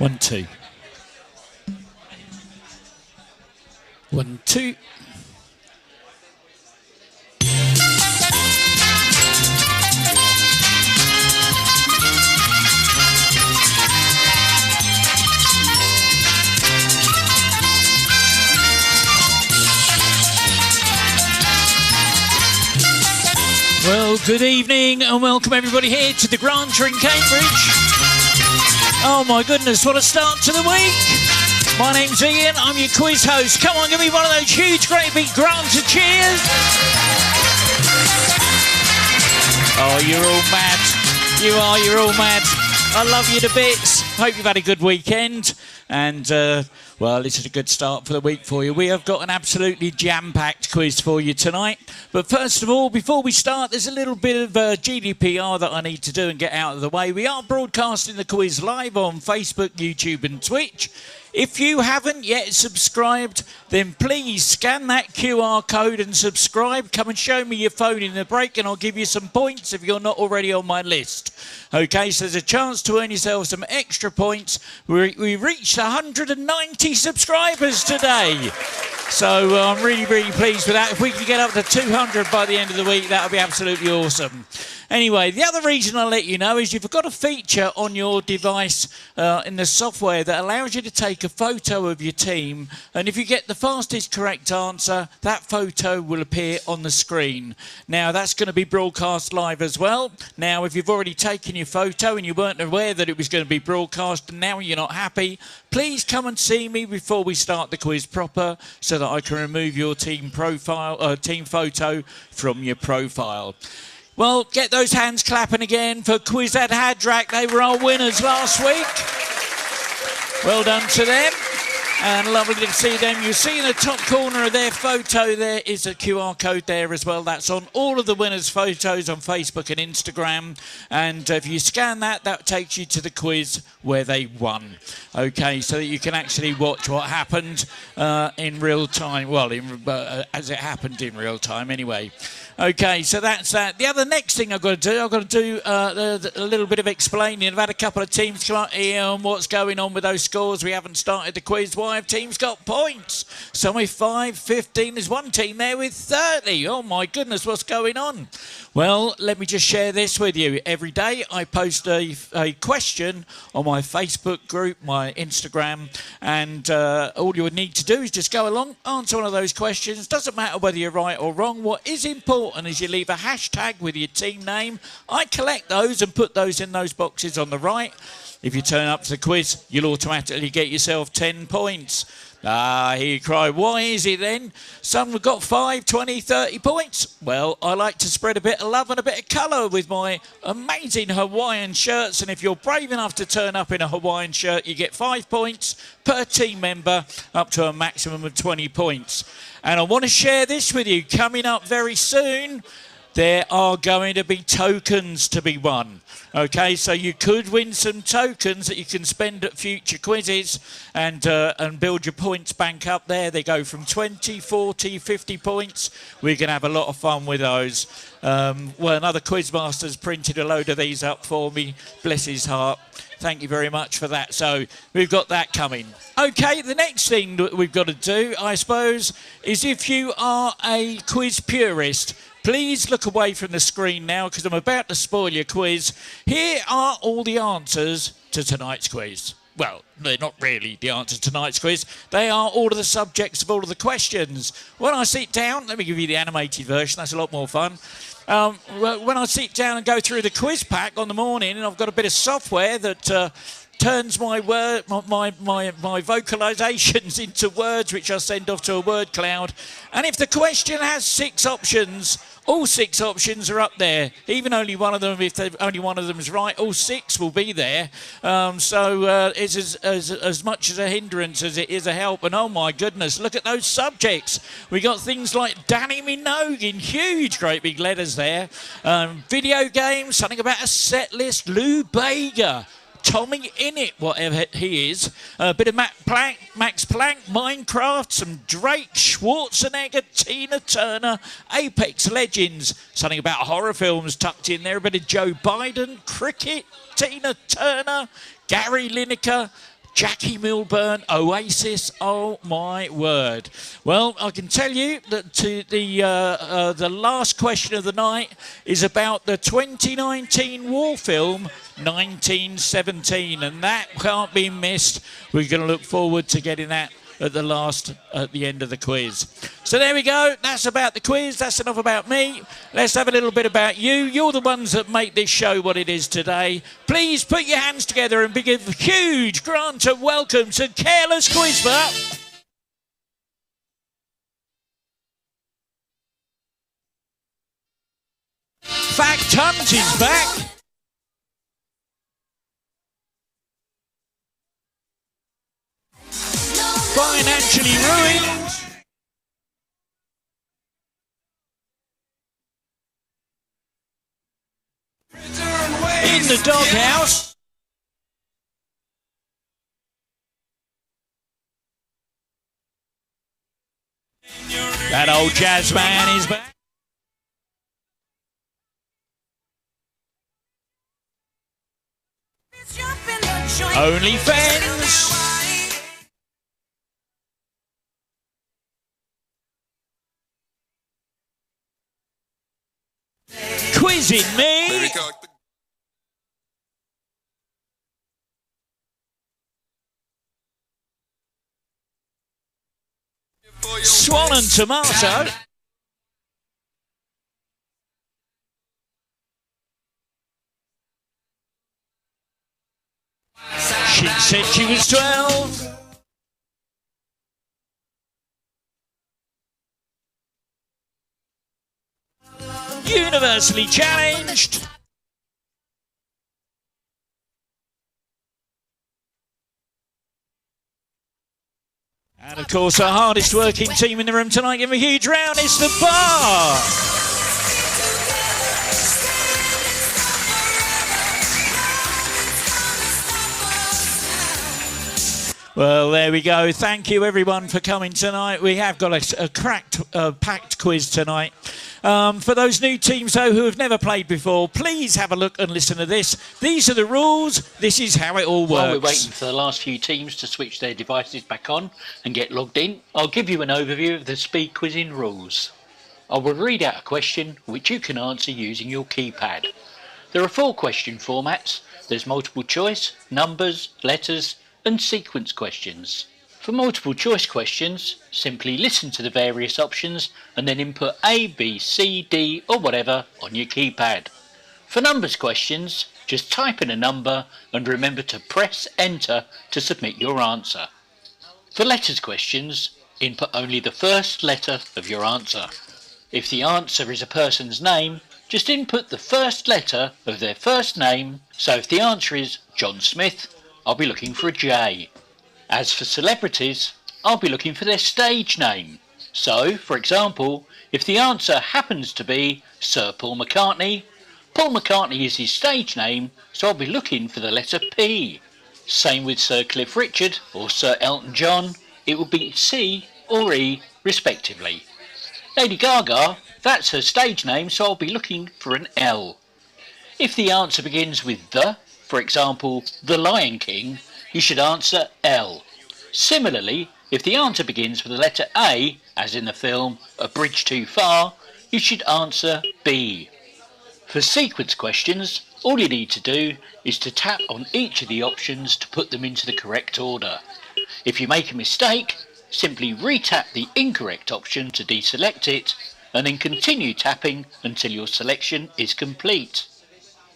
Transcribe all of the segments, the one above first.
1, 2. 1, 2. Well, good evening and welcome everybody here to the Granta in Cambridge. Oh my goodness, what a start to the week. My name's Ian, I'm your quiz host. Come on, give me one of those huge, great big Granta cheers. Oh, you're all mad. You're all mad. I love you to bits. Hope you've had a good weekend. And, well, this is a good start for the week for you. We have got an absolutely jam-packed quiz for you tonight. But first of all, before we start, there's a little bit of GDPR that I need to do and get out of the way. We are broadcasting the quiz live on Facebook, YouTube and Twitch. If you haven't yet subscribed, then please scan that QR code and subscribe. Come and show me your phone in the break and I'll give you some points if you're not already on my list. Okay, so there's a chance to earn yourself some extra points. We reached 190 subscribers today. So I'm really, really pleased with that. If we can get up to 200 by the end of the week, that would be absolutely awesome. Anyway, the other reason I'll let you know is you've got a feature on your device in the software that allows you to take a photo of your team, and if you get the fastest correct answer, that photo will appear on the screen. Now, that's going to be broadcast live as well. Now, if you've already taken your photo and you weren't aware that it was going to be broadcast and now you're not happy, please come and see me before we start the quiz proper so that I can remove your team photo from your profile. Well, get those hands clapping again for QuizatzHaderach. They were our winners last week. Well done to them. And lovely to see them. You'll see in the top corner of their photo there is a QR code there as well. That's on all of the winners' photos on Facebook and Instagram. And if you scan that, that takes you to the quiz where they won. Okay, so that you can actually watch what happened in real time. Well, as it happened in real time anyway. Okay, so that's that. The other next thing I've got to do a little bit of explaining. I've had a couple of teams come up here on what's going on with those scores. We haven't started the quiz. Why have teams got points? Some with 5, 15. There's one team there with 30. Oh my goodness, what's going on? Well, let me just share this with you. Every day I post a question on my Facebook group, my Instagram, and all you would need to do is just go along, answer one of those questions. Doesn't matter whether you're right or wrong. What is important is you leave a hashtag with your team name. I collect those and put those in those boxes on the right. If you turn up to the quiz, you'll automatically get yourself 10 points. Ah, here you cry. Why is it then? Some have got 5, 20, 30 points. Well, I like to spread a bit of love and a bit of colour with my amazing Hawaiian shirts. And if you're brave enough to turn up in a Hawaiian shirt, you get 5 points per team member, up to a maximum of 20 points. And I want to share this with you. Coming up very soon, there are going to be tokens to be won. Okay, so you could win some tokens that you can spend at future quizzes and build your points bank up there. They go from 20, 40, 50 points. We're going to have a lot of fun with those. Well, another quizmaster's printed a load of these up for me. Bless his heart. Thank you very much for that. So we've got that coming. Okay, the next thing that we've got to do, I suppose, is if you are a quiz purist, please look away from the screen now because I'm about to spoil your quiz. Here are all the answers to tonight's quiz. Well, they're not really the answer to tonight's quiz. They are all of the subjects of all of the questions. When I sit down, let me give you the animated version. That's a lot more fun. When I sit down and go through the quiz pack on the morning, and I've got a bit of software that turns my vocalizations into words, which I send off to a Wordcloud. And if the question has 6 options, all 6 options are up there. Even only one of them, if only one of them is right, all 6 will be there. So it's as much as a hindrance as it is a help. And oh my goodness, look at those subjects. We got things like Danny Minogue in huge, great big letters there. Video games, something about a set list, Lou Bega. Tommy Innit, whatever he is, a bit of Max Planck, Minecraft, some Drake, Schwarzenegger, Tina Turner, Apex Legends, something about horror films tucked in there, a bit of Joe Biden, cricket, Tina Turner, Gary Lineker, Jackie Milburn, Oasis. Oh my word! Well, I can tell you that the last question of the night is about the 2019 war film 1917, and that can't be missed. We're going to look forward to getting that at the end of the quiz. So there we go. That's about the quiz. That's enough about me. Let's have a little bit about you. You're the ones that make this show what it is today. Please put your hands together and give a huge Granta welcome to Careless Quizbot. Fact Hunt is back. Financially ruined. In the doghouse. That old jazz man is back. OnlyFans. Quizzing me. Swan and tomato. She said she was 12. Universally challenged. And of course, our hardest working team in the room tonight, give them a huge round, it's the bar. Well, there we go. Thank you, everyone, for coming tonight. We have got a packed quiz tonight. For those new teams, though, who have never played before, please have a look and listen to this. These are the rules. This is how it all works. While we're waiting for the last few teams to switch their devices back on and get logged in, I'll give you an overview of the speed quizzing rules. I will read out a question which you can answer using your keypad. There are 4 question formats. There's multiple choice, numbers, letters, and sequence questions. For multiple choice questions, simply listen to the various options and then input A, B, C, D or whatever on your keypad. For numbers questions, just type in a number and remember to press enter to submit your answer. For letters questions, input only the first letter of your answer. If the answer is a person's name, just input the first letter of their first name. So if the answer is John Smith, I'll be looking for a J. As for celebrities, I'll be looking for their stage name. So, for example, if the answer happens to be Sir Paul McCartney, Paul McCartney is his stage name, so I'll be looking for the letter P. Same with Sir Cliff Richard or Sir Elton John, it will be C or E respectively. Lady Gaga, that's her stage name, so I'll be looking for an L. If the answer begins with the, for example, The Lion King, you should answer L. Similarly, if the answer begins with the letter A, as in the film A Bridge Too Far, you should answer B. For sequence questions, all you need to do is to tap on each of the options to put them into the correct order. If you make a mistake, simply re-tap the incorrect option to deselect it, and then continue tapping until your selection is complete.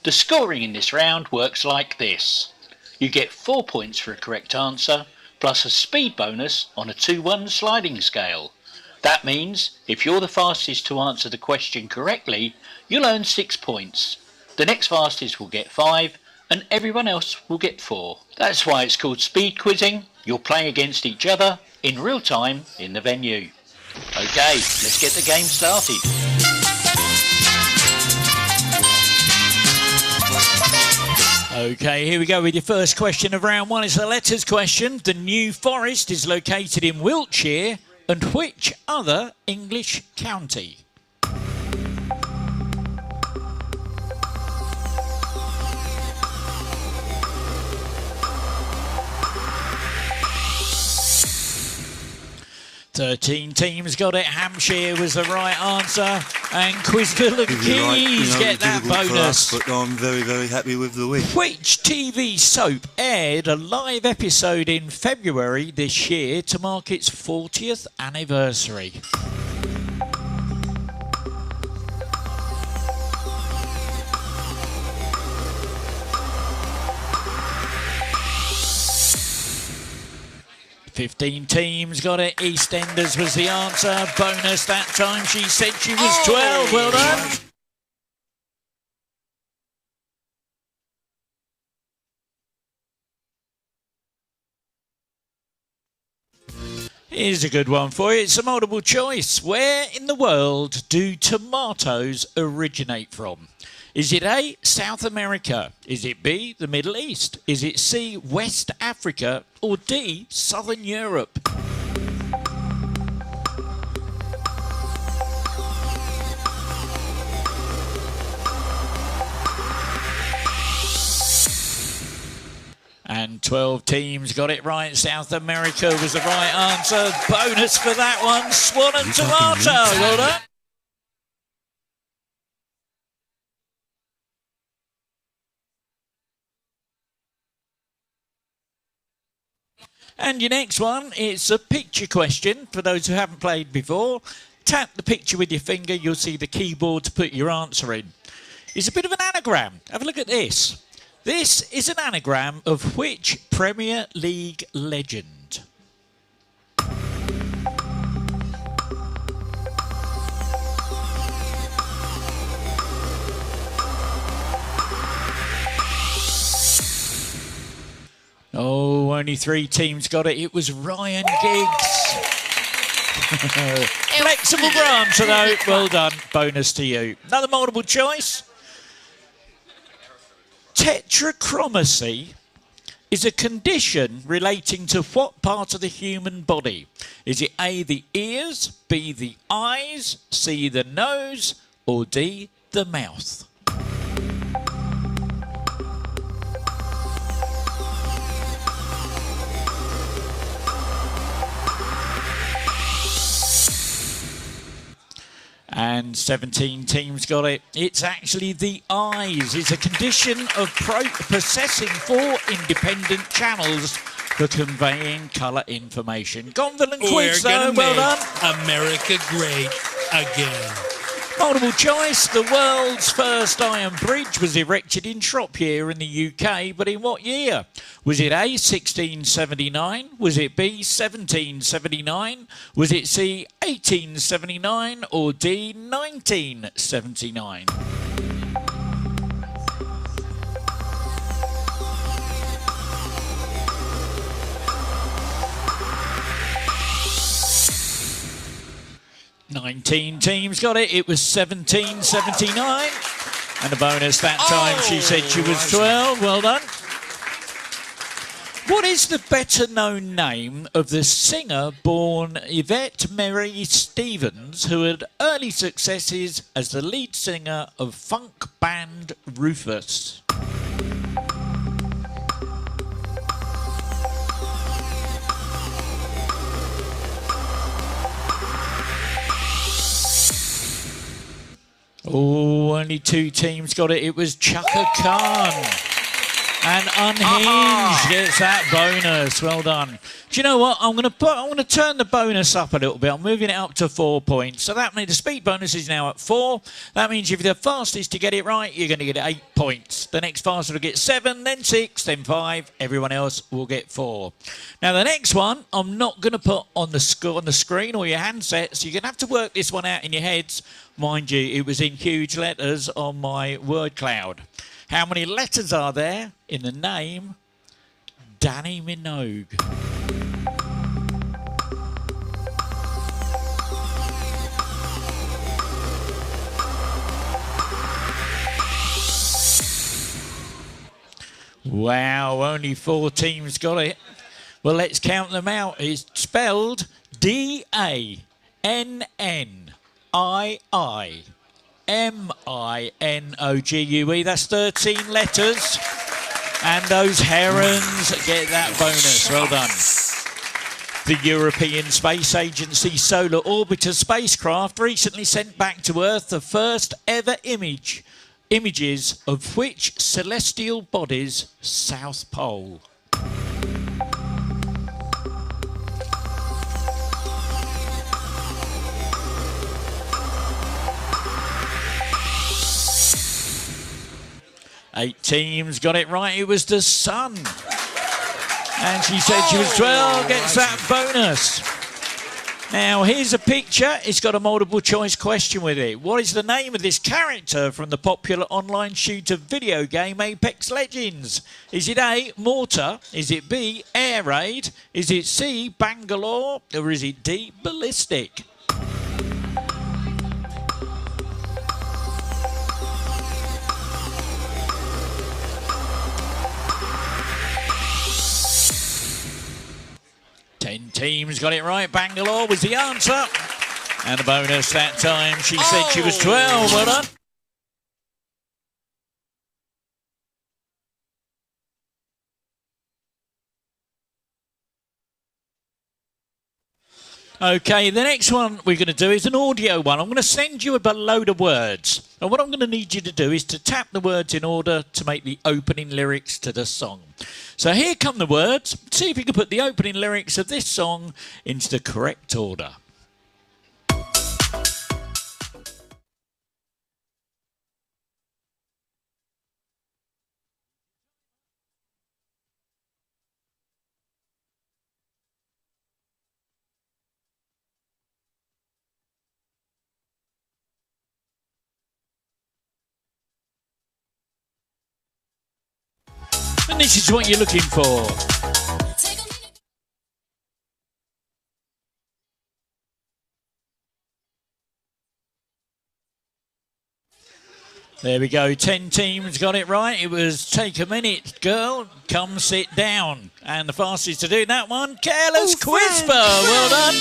The scoring in this round works like this. You get 4 points for a correct answer, plus a speed bonus on a 2-1 sliding scale. That means, if you're the fastest to answer the question correctly, you'll earn 6 points. The next fastest will get 5, and everyone else will get 4. That's why it's called speed quizzing. You're playing against each other, in real time, in the venue. Okay, let's get the game started. Okay, here we go with your first question of round 1. It's the letters question. The New Forest is located in Wiltshire and which other English county? 13 teams got it. Hampshire was the right answer. And Quizville and Keys get that bonus. But I'm very, very happy with the win. Which TV soap aired a live episode in February this year to mark its 40th anniversary? Fifteen teams got it. EastEnders was the answer. Bonus that time. She said she was 12. Well done. Here's a good one for you. It's a multiple choice. Where in the world do tomatoes originate from? Is it A, South America? Is it B, the Middle East? Is it C, West Africa? Or D, Southern Europe? And 12 teams got it right. South America was the right answer. Bonus for that one. Swan and tomato. Well done. And your next one, it's a picture question for those who haven't played before. Tap the picture with your finger, you'll see the keyboard to put your answer in. It's a bit of an anagram. Have a look at this. This is an anagram of which Premier League legend? Oh, only 3 teams got it. It was Ryan Giggs. Flexible answer though. Well done. Bonus to you. Another multiple choice. Tetrachromacy is a condition relating to what part of the human body? Is it A, the ears, B, the eyes, C, the nose, or D, the mouth? And 17 teams got it. It's actually the eyes. It's a condition of processing 4 independent channels for conveying colour information. Gonville and Quiz, though, well done. America great again. Multiple choice. The world's first iron bridge was erected in Shropshire in the UK, but in what year? Was it A, 1679? Was it B, 1779? Was it C, 1879? Or D, 1979? Nineteen teams got it. It was 1779. And a bonus that time. She said she was 12. Well done. What is the better known name of the singer born Yvette Mary Stevens, who had early successes as the lead singer of funk band Rufus? Oh, only 2 teams got it. It was Chaka Khan. And Unhinged gets that bonus. Well done. Do you know what? I'm going to turn the bonus up a little bit. I'm moving it up to 4 points. So that means the speed bonus is now at 4. That means if you're the fastest to get it right, you're going to get 8 points. The next fastest will get 7, then 6, then 5. Everyone else will get 4. Now the next one, I'm not going to put on the screen or your handsets. You're going to have to work this one out in your heads. Mind you, it was in huge letters on my word cloud. How many letters are there in the name Danny Minogue? Wow, only 4 teams got it. Well, let's count them out. It's spelled D-A-N-N-I-I-M-I-N-O-G-U-E. That's 13 letters. And those herons get that bonus. Well done. The European Space Agency Solar Orbiter spacecraft recently sent back to Earth the first ever images of which celestial body's south pole? Eight teams got it right. It was the sun. And she said she was 12, gets that bonus. Now, here's a picture. It's got a multiple choice question with it. What is the name of this character from the popular online shooter video game Apex Legends? Is it A, Mortar? Is it B, Air Raid? Is it C, Bangalore? Or is it D, Ballistic? Teams got it right. Bangalore was the answer. And the bonus that time, she said she was 12. Well done. Okay, the next one we're going to do is an audio one. I'm going to send you a load of words. And what I'm going to need you to do is to tap the words in order to make the opening lyrics to the song. So here come the words. See if you can put the opening lyrics of this song into the correct order. And this is what you're looking for. There we go. 10 teams got it right. It was Take a Minute, Girl, Come Sit Down. And the fastest to do that one, Careless Whisper. Well done.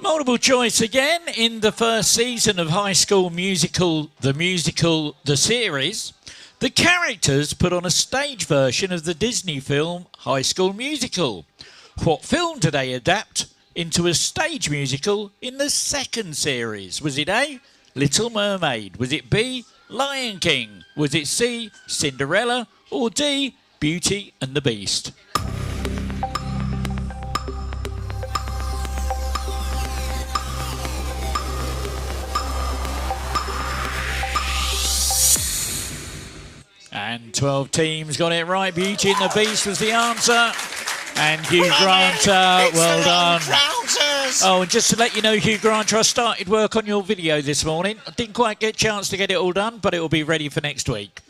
Multiple choice again. In the first season of High School Musical, the series, the characters put on a stage version of the Disney film High School Musical. What film did they adapt into a stage musical in the second series? Was it A, Little Mermaid? Was it B, Lion King? Was it C, Cinderella? Or D, Beauty and the Beast? And 12 teams got it right. Beauty and the Beast was the answer. And Hugh Granta, well done. Oh, and just to let you know, Hugh Granta, I started work on your video this morning. I didn't quite get a chance to get it all done, but it will be ready for next week.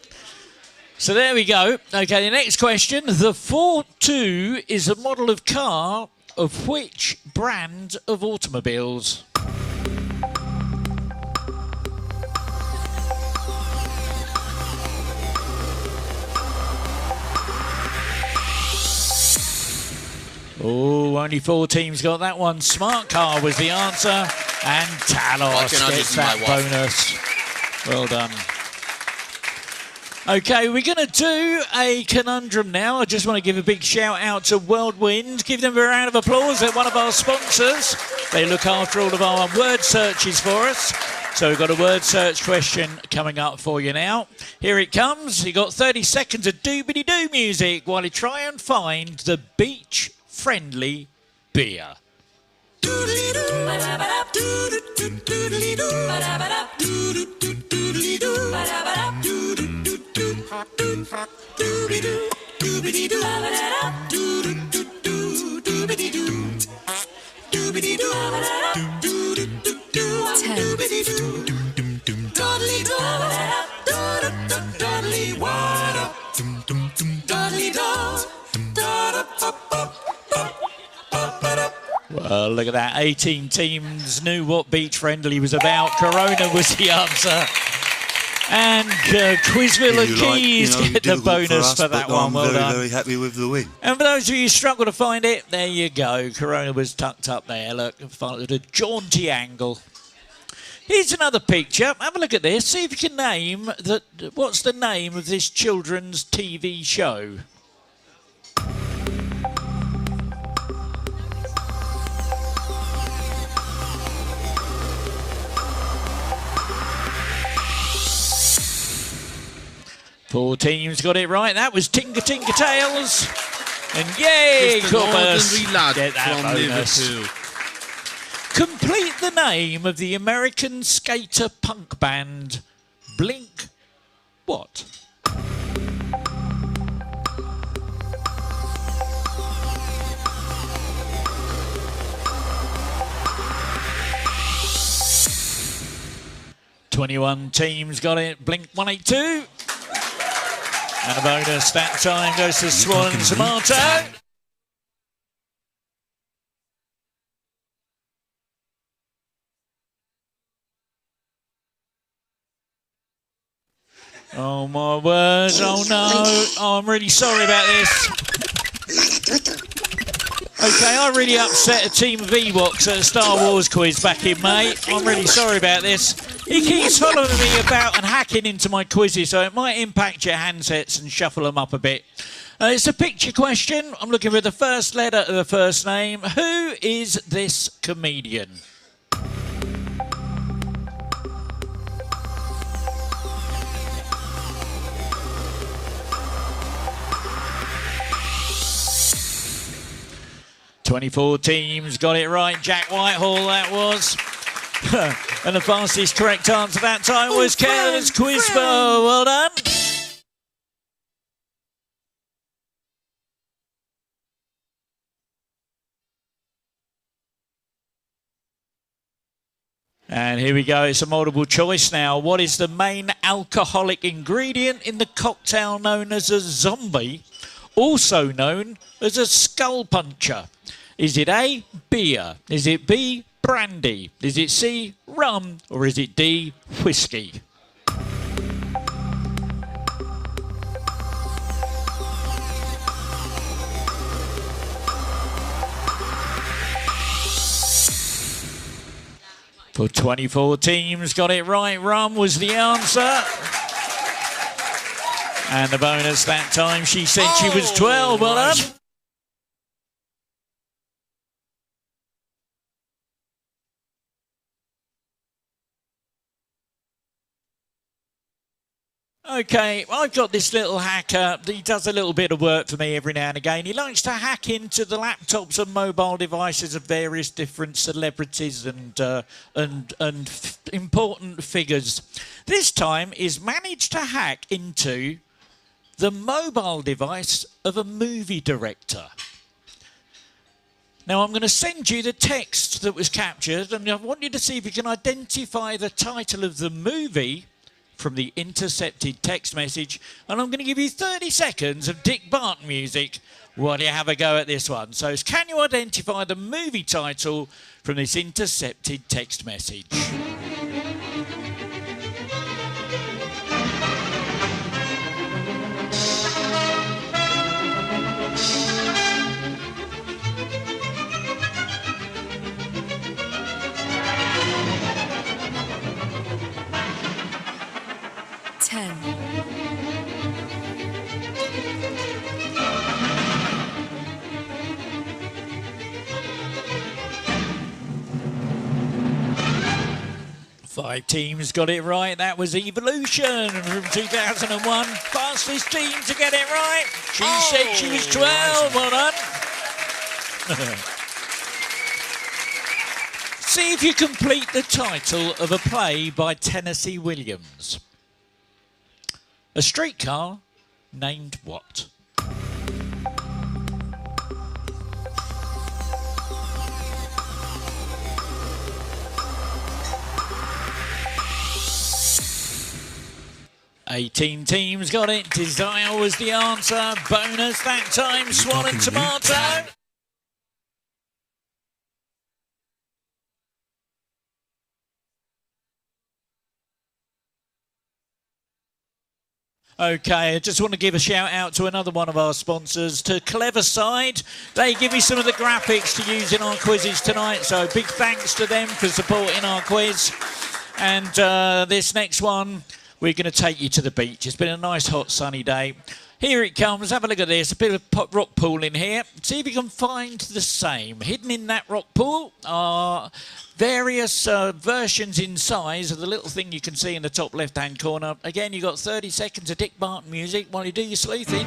So there we go. Okay, the next question. The Ford 2 is a model of car of which brand of automobiles? Oh, only 4 teams got that one. Smart Car was the answer. And Talos gets that bonus. Well done. Okay, we're going to do a conundrum now. I just want to give a big shout out to Whirlwind. Give them a round of applause. They're one of our sponsors. They look after all of our word searches for us. So we've got a word search question coming up for you now. Here it comes. You've got 30 seconds of doobity-doo music while you try and find the beach-friendly beer. Well, look at that. 18 teams knew what beach friendly was about. Corona was the answer. And Quizville and Keys get the bonus for that one. Well done. Very happy with the win. And for those of you who struggle to find it, there you go. Corona was tucked up there. Look, at a jaunty angle. Here's another picture. Have a look at this. See if you can name what's the name of this children's TV show? Four teams got it right. That was Tinker Tinker Tales. And yay, Coppers. Get that bonus. Liverpool. Complete the name of the American skater punk band Blink what? "21 teams got it. Blink 182. And a bonus that time goes to Swan and Tomato. Oh my word, oh no, oh, I'm really sorry about this. Okay, I really upset a team of Ewoks at a Star Wars quiz back in May. I'm really sorry about this. He keeps following me about and hacking into my quizzes, so it might impact your handsets and shuffle them up a bit. It's a picture question. I'm looking for the first letter of the first name. Who is this comedian? "24 teams got it right. Jack Whitehall, that was. And the fastest correct answer that time was Careless Quizbo. Well done. And here we go. It's a multiple choice now. What is the main alcoholic ingredient in the cocktail known as a zombie, also known as a skull puncher? Is it A, beer? Is it B, brandy? Is it C, rum? Or is it D, whiskey? For 24 teams, got it right. Rum was the answer. And the bonus that time, she said she was 12. Well done. Okay, I've got this little hacker. He does a little bit of work for me every now and again. He likes to hack into the laptops and mobile devices of various different celebrities and important figures. This time, he's managed to hack into the mobile device of a movie director. Now, I'm going to send you the text that was captured, and I want you to see if you can identify the title of the movie from the intercepted text message, and I'm going to give you 30 seconds of Dick Barton music while you have a go at this one. So can you identify the movie title from this intercepted text message? Five teams got it right. That was Evolution from 2001. Fastest team to get it right. She said she was 12. Well done. See if you complete the title of a play by Tennessee Williams. A streetcar named what? "18 teams got it. Desire was the answer. Bonus that time. Swan and Tomato. Okay, I just want to give a shout out to another one of our sponsors, to Cleverside. They give me some of the graphics to use in our quizzes tonight, so big thanks to them for supporting our quiz. And this next one, we're going to take you to the beach. It's been a nice, hot, sunny day. Here it comes. Have a look at this. A bit of rock pool in here. See if you can find the same. Hidden in that rock pool are various versions in size of the little thing you can see in the top left-hand corner. Again, you've got 30 seconds of Dick Martin music while you do your sleuthing.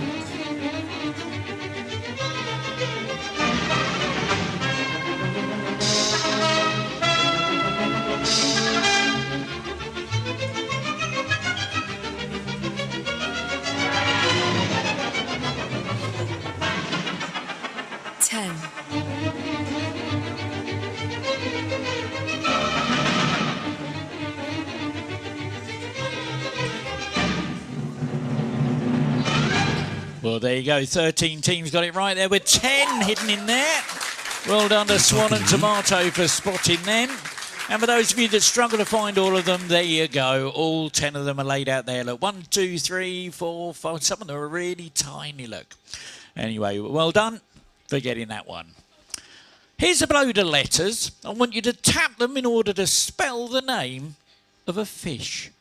10. Well, there you go. 13 teams got it right there with 10 hidden in there. Well done to Swan and Tomato for spotting them. And for those of you that struggle to find all of them, there you go. All 10 of them are laid out there. Look, 1, 2, 3, 4, 5. Some of them are really tiny, look. Anyway, well done for getting that one. Here's a load of letters. I want you to tap them in order to spell the name of a fish.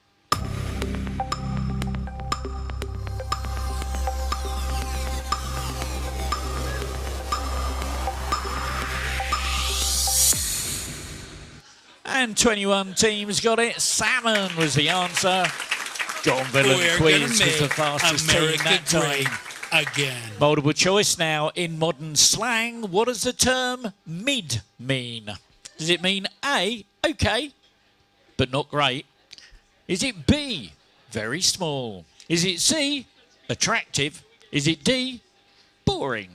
And 21 teams got it. Salmon was the answer. John Villan Quiz was the fastest team that time. Again. Multiple choice now. In modern slang, what does the term mid mean? Does it mean A, okay, but not great? Is it B, very small? Is it C, attractive? Is it D, boring?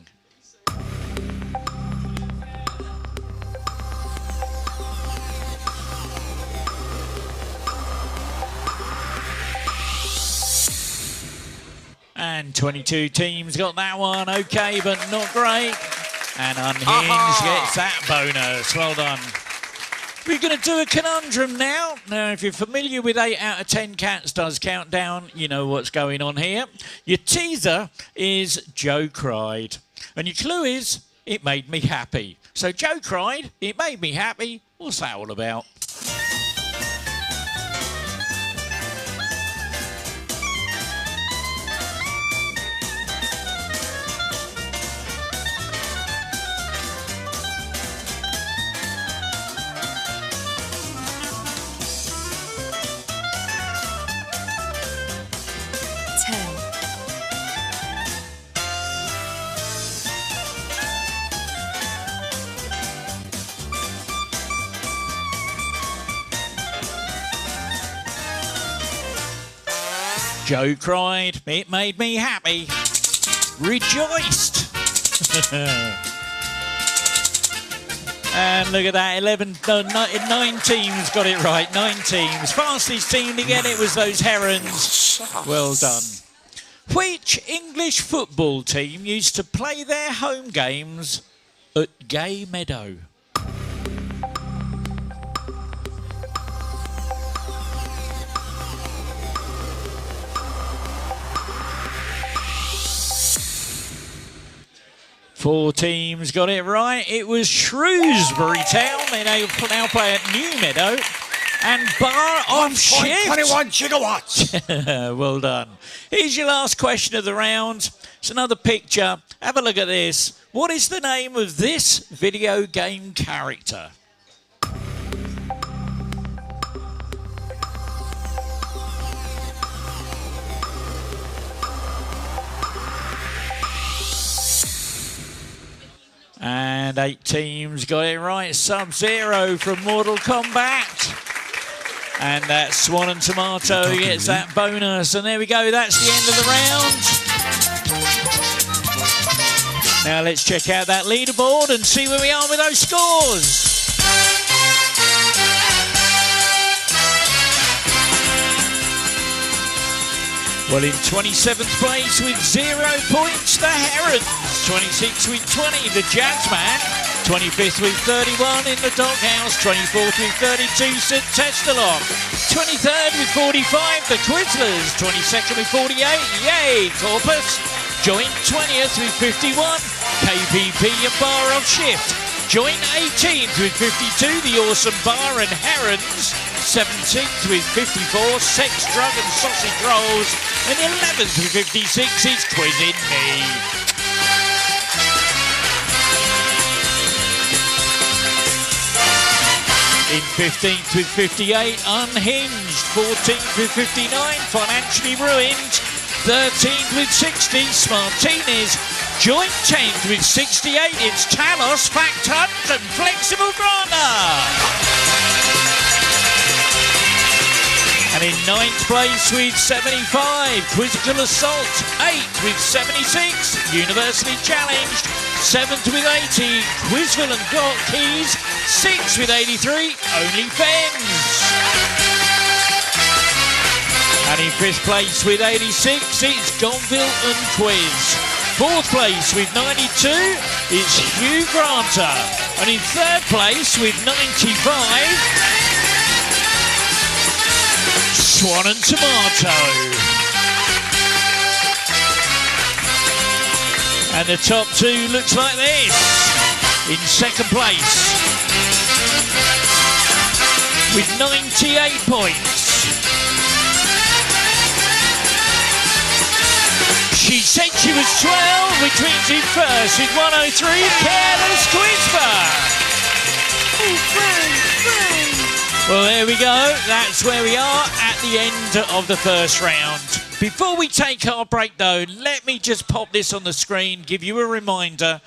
And 22 teams got that one. Okay, but not great. And Unhinged gets that bonus. Well done. We're going to do a conundrum now. Now, if you're familiar with 8 out of 10 Cats Does Countdown, you know what's going on here. Your teaser is Joe cried. And your clue is, it made me happy. So Joe cried, it made me happy. What's that all about? Joe cried, it made me happy. Rejoiced. And look at that, 9 teams got it right, 9 teams. Fastest team to get it was those Herons. Well done. Which English football team used to play their home games at Gay Meadow? Four teams got it right. It was Shrewsbury Town. They now play at New Meadow. And Bar on shift. 21 gigawatts. Well done. Here's your last question of the round. It's another picture. Have a look at this. What is the name of this video game character? And 8 teams got it right. Sub-Zero from Mortal Kombat. And that Swan and Tomato gets that bonus. And there we go. That's the end of the round. Now let's check out that leaderboard and see where we are with those scores. Well, in 27th place with 0 points, the Herons. 26th with 20, the Jazzman. 25th with 31 in the Doghouse. 24th with 32, St Testalock. 23rd with 45, the Twizzlers. 22nd with 48, yay, Corpus. Joint 20th with 51, KPP and Bar on Shift. Joint 18th with 52, the Awesome Bar and Herons. 17th with 54, Sex, Drug and Sausage Rolls. And 11th with 56 is Quizzing Me. In 15th with 58, Unhinged. 14th with 59, Financially Ruined. 13th with 60, Smartinis. Joint 10th with 68, it's Talos, Fact Hunt and Flexible Granta. And in 9th place with 75, Quizzical Assault. 8th with 76, Universally Challenged. 7th with 80, Quizville and Got Keys. 6th with 83, OnlyFans. And in 5th place with 86, it's Gonville and Quiz. 4th place with 92, it's Hugh Granta. And in 3rd place with 95, Swan and Tomato. And the top 2 looks like this. In 2nd place with 98 points, She Said She Was 12, which means in first with 103, Careless Quizper. Well, there we go. That's where we are at the end of the first round. Before we take our break, though, let me just pop this on the screen, give you a reminder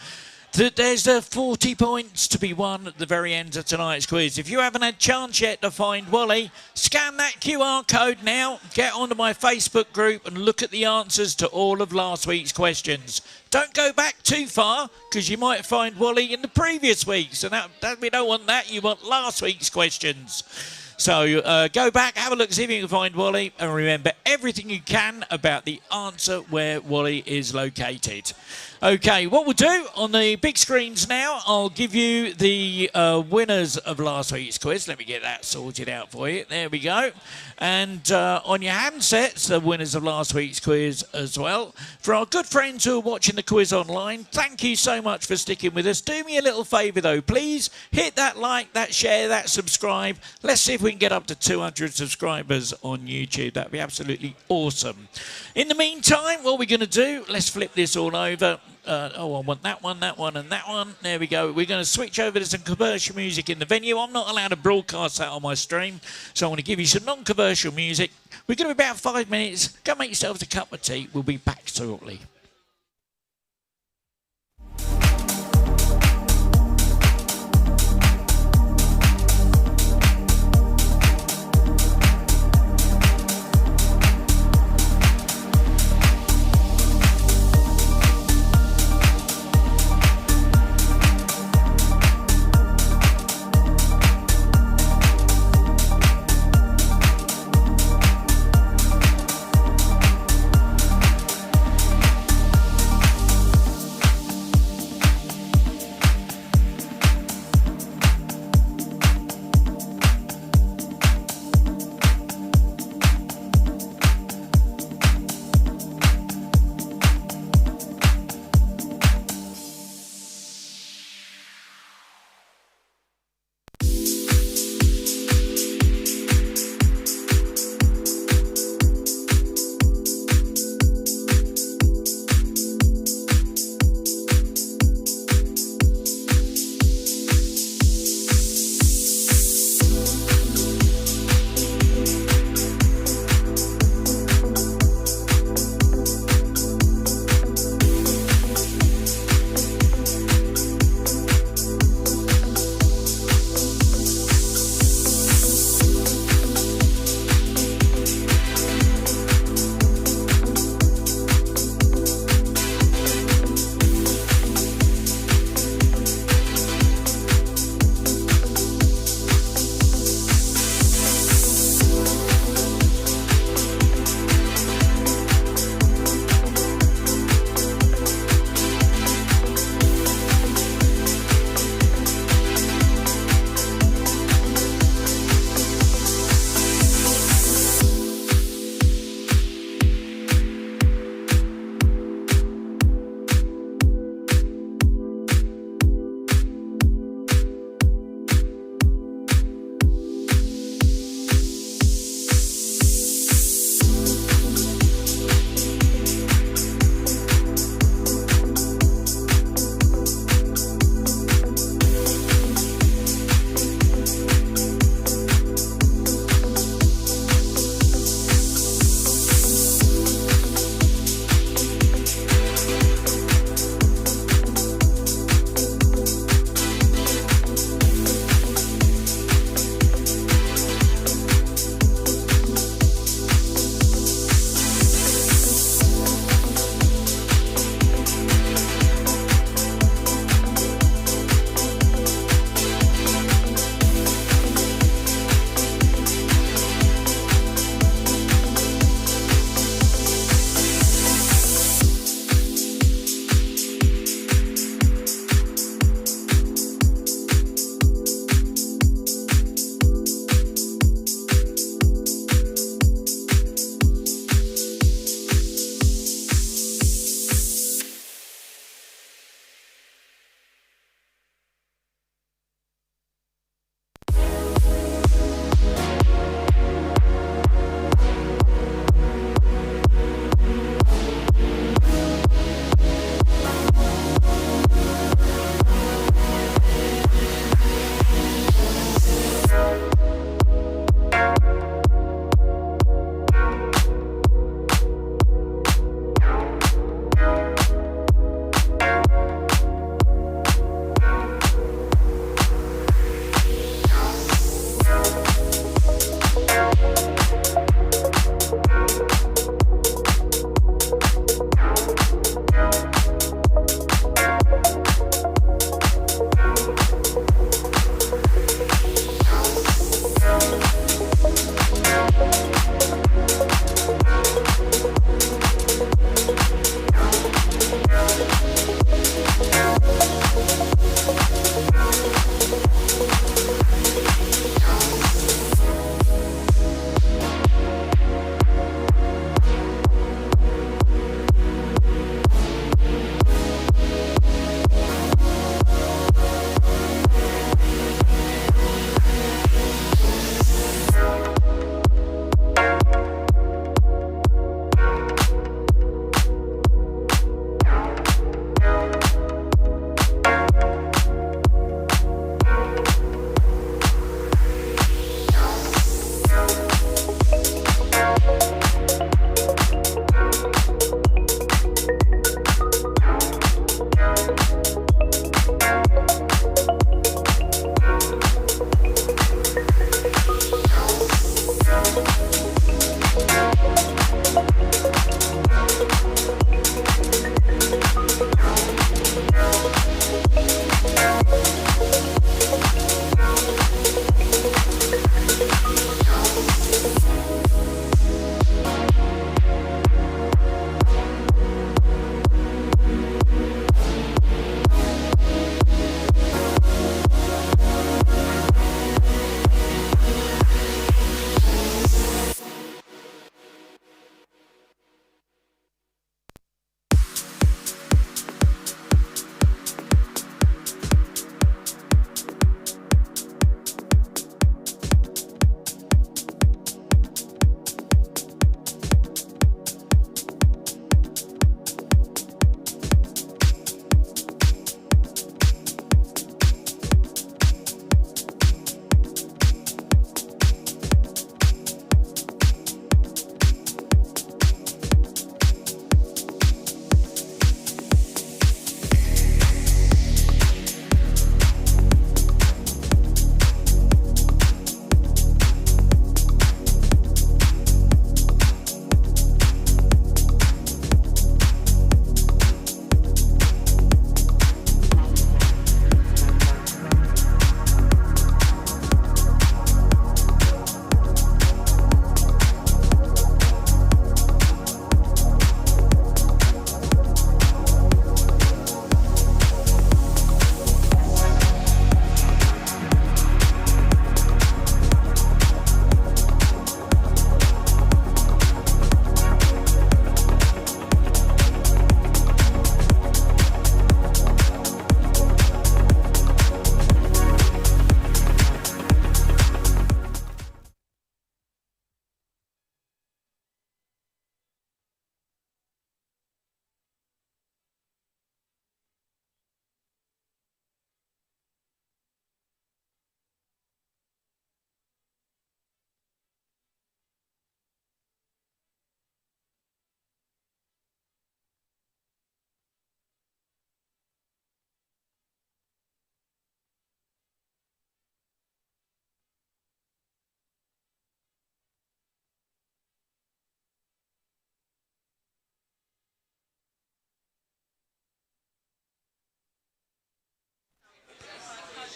that there's 40 points to be won at the very end of tonight's quiz. If you haven't had a chance yet to find Wally, scan that QR code now, get onto my Facebook group and look at the answers to all of last week's questions. Don't go back too far, because you might find Wally in the previous weeks, and that we don't want that. You want last week's questions. So go back, have a look, see if you can find Wally, and remember everything you can about the answer where Wally is located. Okay, what we'll do on the big screens now, I'll give you the winners of last week's quiz. Let me get that sorted out for you. There we go. And on your handsets, the winners of last week's quiz as well. For our good friends who are watching the quiz online, thank you so much for sticking with us. Do me a little favour though, please hit that like, that share, that subscribe. Let's see if we can get up to 200 subscribers on YouTube. That'd be absolutely awesome. In the meantime, what we're going to do, let's flip this all over. I want that one, and that one. There we go. We're going to switch over to some commercial music in the venue. I'm not allowed to broadcast that on my stream, so I want to give you some non-commercial music. We're going to be about 5 minutes. Go make yourselves a cup of tea. We'll be back shortly.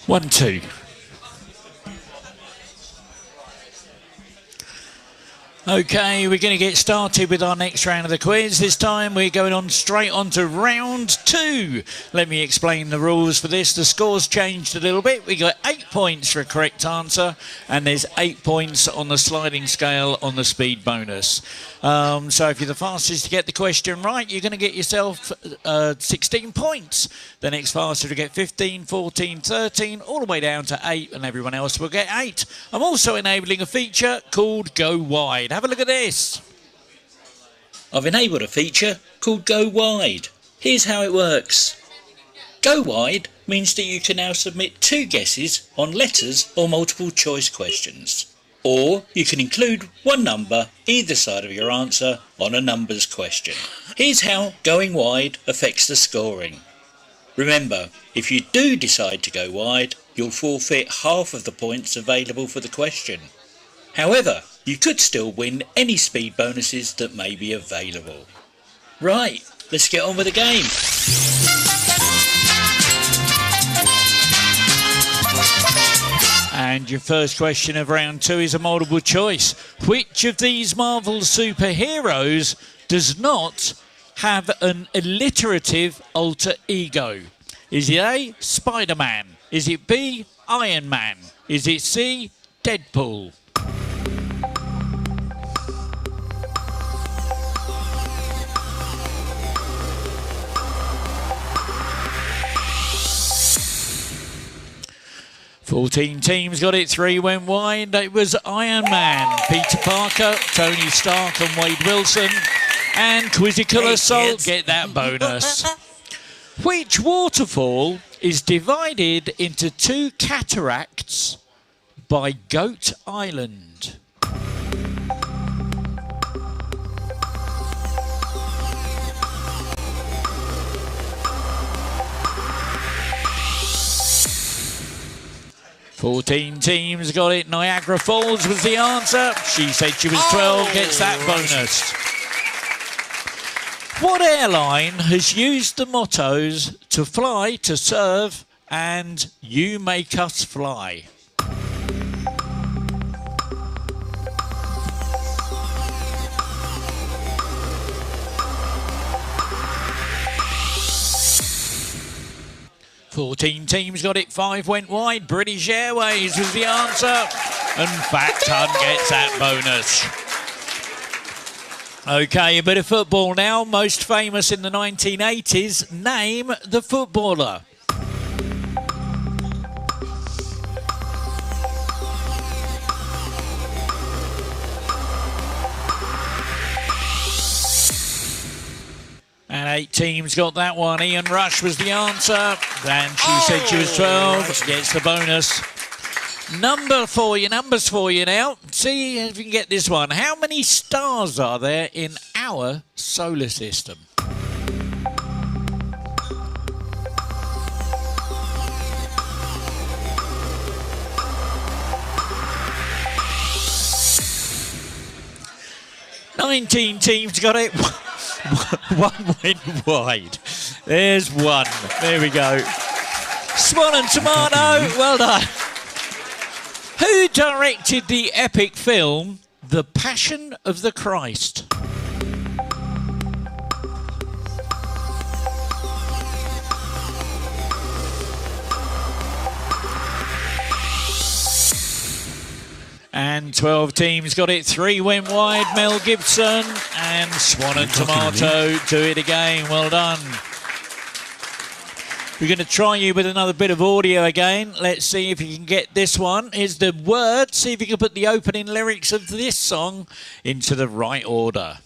1, 2. Okay, we're going to get started with our next round of the quiz. This time we're going on straight on to round 2. Let me explain the rules for this. The score's changed a little bit. We got 8 points for a correct answer, and there's 8 points on the sliding scale on the speed bonus. So if you're the fastest to get the question right, you're going to get yourself 16 points. The next fastest will get 15, 14, 13, all the way down to 8, and everyone else will get 8. I'm also enabling a feature called Go Wide. Have a look at this. I've enabled a feature called Go Wide. Here's how it works. Go Wide means that you can now submit 2 guesses on letters or multiple choice questions. Or you can include 1 number either side of your answer on a numbers question. Here's how going wide affects the scoring. Remember, if you do decide to go wide, you'll forfeit half of the points available for the question. However, you could still win any speed bonuses that may be available. Right, let's get on with the game. And your first question of round 2 is a multiple choice. Which of these Marvel superheroes does not have an alliterative alter ego? Is it A, Spider-Man? Is it B, Iron Man? Is it C, Deadpool? Fourteen teams got it, 3 went wide. It was Iron Man, Peter Parker, Tony Stark and Wade Wilson. And Quizzical Assault get that bonus. Which waterfall is divided into 2 cataracts by Goat Island? Fourteen teams got it. Niagara Falls was the answer. She said she was 12, gets that bonus. What airline has used the mottos to fly, to serve, and you make us fly? Fourteen teams got it, 5 went wide. British Airways was the answer. And Fat Ton gets that bonus. Okay, a bit of football now. Most famous in the 1980s. Name the footballer. And 8 teams got that one. Ian Rush was the answer. And she said she was 12. Gets the bonus. Numbers for you now. See if you can get this one. How many stars are there in our solar system? Nineteen teams got it. 1 went wide. There's 1. There we go. Swan and Tomato, well done. Who directed the epic film The Passion of the Christ? And 12 teams got it. 3 went wide. Mel Gibson and Swan and Tomato do it again. Well done. We're going to try you with another bit of audio again. Let's see if you can get this one. Here's the word. See if you can put the opening lyrics of this song into the right order.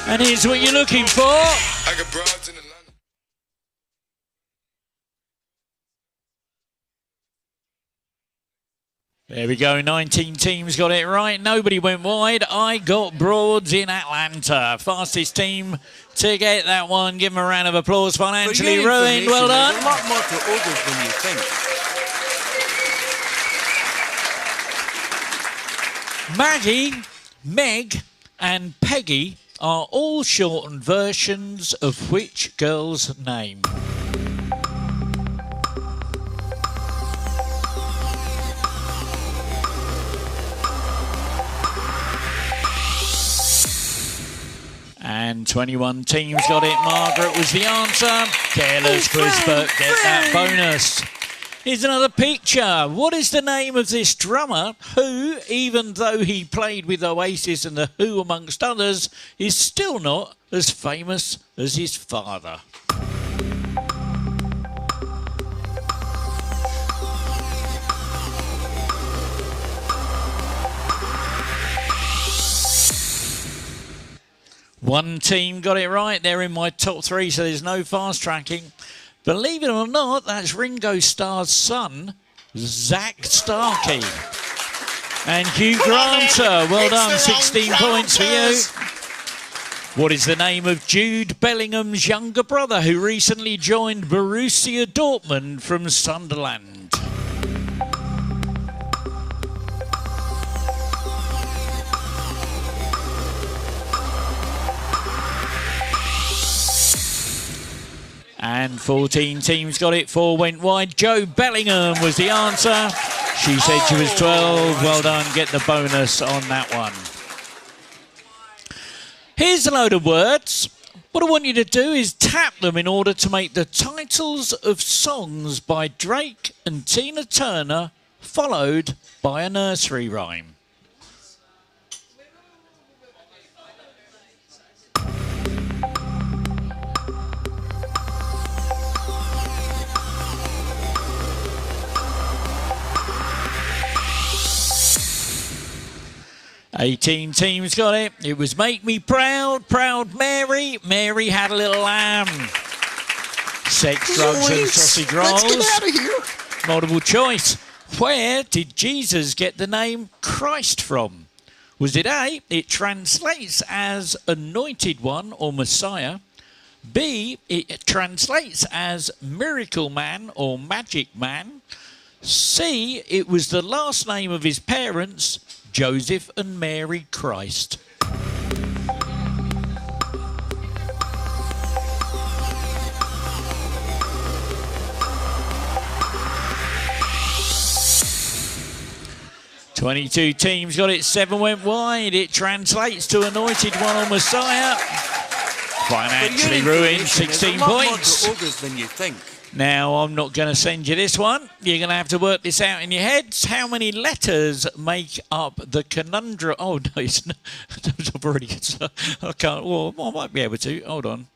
And here's what you're looking for. I got broads in Atlanta. There we go, 19 teams got it right. Nobody went wide. I got Broads in Atlanta. Fastest team to get that one. Give them a round of applause. Financially ruined. Well done. There's a lot more to ogres than you think. Maggie, Meg and Peggy are all shortened versions of which girl's name? And 21 teams got it. Margaret was the answer. Careless Frisbee get that bonus. Here's another picture. What is the name of this drummer who, even though he played with Oasis and The Who amongst others, is still not as famous as his father? One team got it right. They're in my top three, so there's no fast tracking. Believe it or not, that's Ringo Starr's son, Zach Starkey. And Hugh Granta, well done, 16 points for you. What is the name of Jude Bellingham's younger brother who recently joined Borussia Dortmund from Sunderland? And 14 teams got it, 4 went wide. Joe Bellingham was the answer. She said she was 12. Well done, get the bonus on that one. Here's a load of words. What I want you to do is tap them in order to make the titles of songs by Drake and Tina Turner, followed by a nursery rhyme. Eighteen teams got it. It was Make Me Proud, Proud Mary. Mary had a little lamb. Sex, drugs and sausage rolls. Let's get out of here. Multiple choice. Where did Jesus get the name Christ from? Was it A, it translates as Anointed One or Messiah? B, it translates as Miracle Man or Magic Man? C, it was the last name of his parents, Joseph and Mary Christ. "22 teams got it, 7 went wide. It translates to Anointed One or Messiah. Financially ruined, 16 There's a lot points. more to ogres than you think. Now, I'm not going to send you this one. You're going to have to work this out in your heads. How many letters make up the conundrum? Oh, no, it's not. I've already... I can't... Well, I might be able to. Hold on.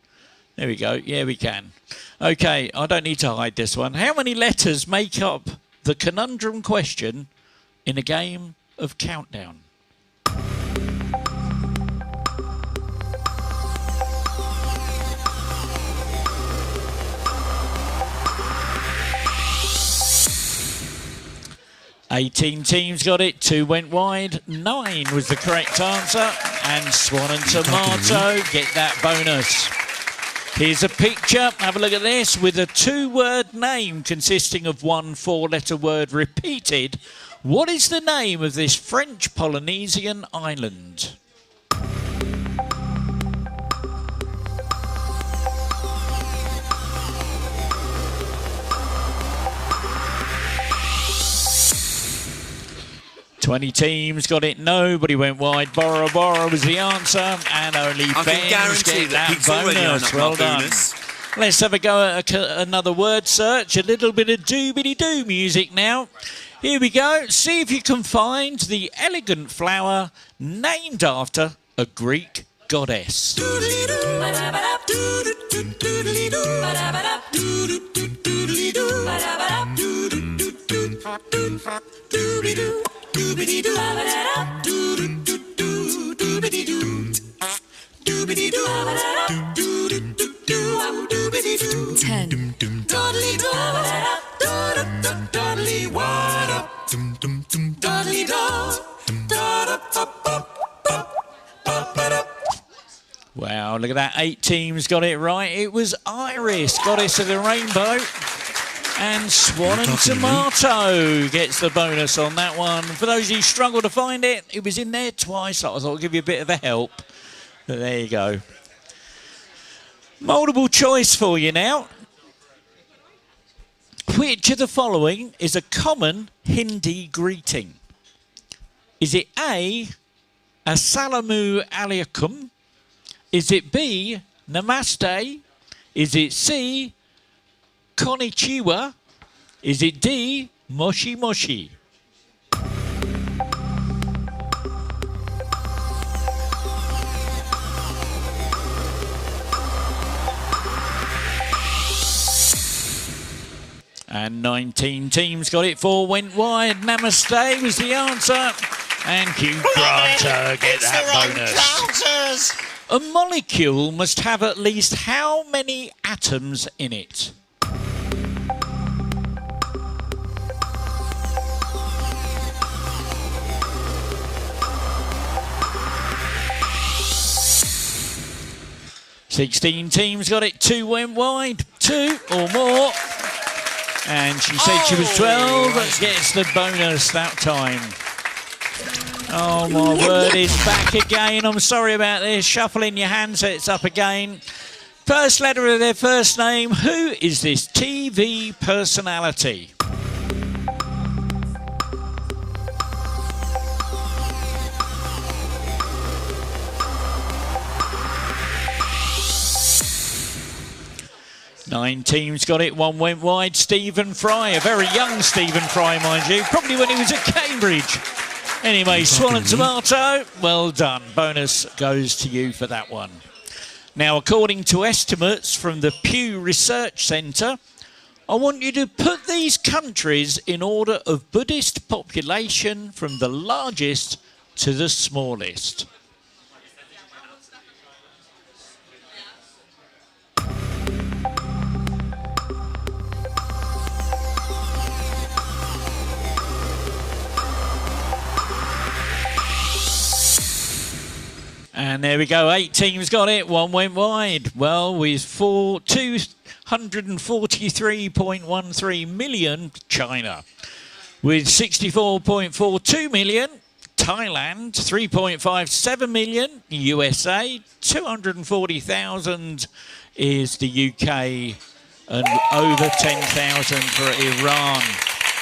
There we go. Yeah, we can. Okay, I don't need to hide this one. How many letters make up the conundrum question in a game of Countdown? "18 teams got it, 2 went wide, 9 was the correct answer, and Swan and Tomato get that bonus. Here's a picture, have a look at this, with a 2-word name consisting of one 4-letter word repeated. What is the name of this French Polynesian island? "20 teams got it, nobody went wide. Bora Bora was the answer, and only I can Ben's guarantee get that that Pete's already on bonus. that Well done. bonus. Let's have a go at another word search. A little bit of doobity-doo music now. Here we go. See if you can find the elegant flower named after a Greek goddess. Wow, look at that. 8 teams got it right. It was Iris, Goddess of the Rainbow. And Swan and Tomato gets the bonus on that one. For those who struggle to find it, it was in there twice. So I thought I'd give you a bit of a help. But there you go. Multiple choice for you now. Which of the following is a common Hindi greeting? Is it A, Assalamu alaikum? Is it B, Namaste? Is it C, Konnichiwa? Is it D, Moshi Moshi? And 19 teams got it. 4 went wide. Namaste was the answer. And Q Granta get that bonus. A molecule must have at least how many atoms in it? $16 teams got it. 2 went wide. 2 or more. And she said she was 12. Gets the bonus that time. Oh, my word, it's back again. I'm sorry about this. Shuffling your handsets up again. First letter of their first name. Who is this TV personality? Nine teams got it. 1 went wide. Stephen Fry, a very young Stephen Fry, mind you. Probably when he was at Cambridge. Anyway, Swan and Tomato, well done. Bonus goes to you for that one. Now, according to estimates from the Pew Research Centre, I want you to put these countries in order of Buddhist population from the largest to the smallest. And there we go, 8 teams got it, 1 went wide. Well, with 243.13 million, China. With 64.42 million, Thailand. 3.57 million, USA. 240,000 is the UK. And over 10,000 for Iran.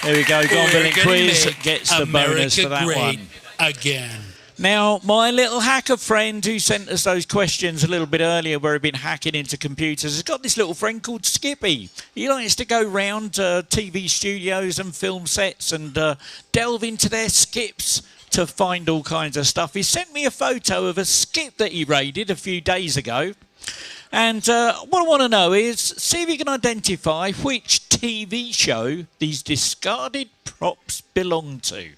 There we go, Gone Billing Quiz gets the bonus for that one. Again. Now, my little hacker friend who sent us those questions a little bit earlier where he'd been hacking into computers has got this little friend called Skippy. He likes to go round TV studios and film sets and delve into their skips to find all kinds of stuff. He sent me a photo of a skip that he raided a few days ago. And what I want to know is, see if you can identify which TV show these discarded props belong to.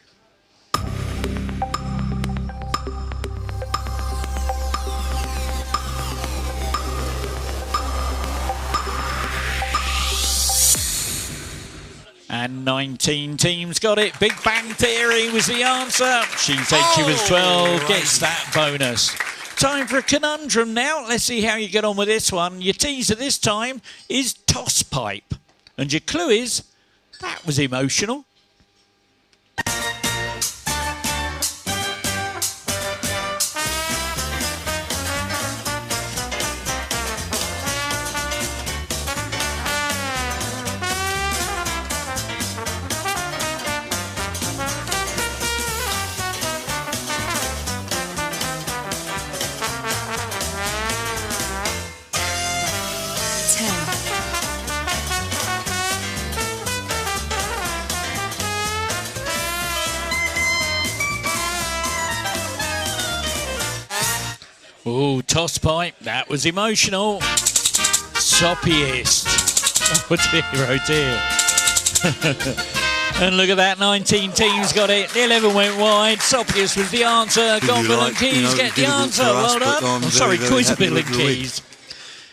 And 19 teams got it. Big Bang Theory was the answer. She said she was 12, gets that bonus. Time for a conundrum now. Let's see how you get on with this one. Your teaser this time is toss pipe. And your clue is, that was emotional. Oh, toss pipe, that was emotional. Soppiest. Oh dear, oh dear. And look at that, 19 teams got it. The 11 went wide. Soppiest was the answer. Gonville and Keys get the answer. Well done. I'm sorry, Quizabille and Keys.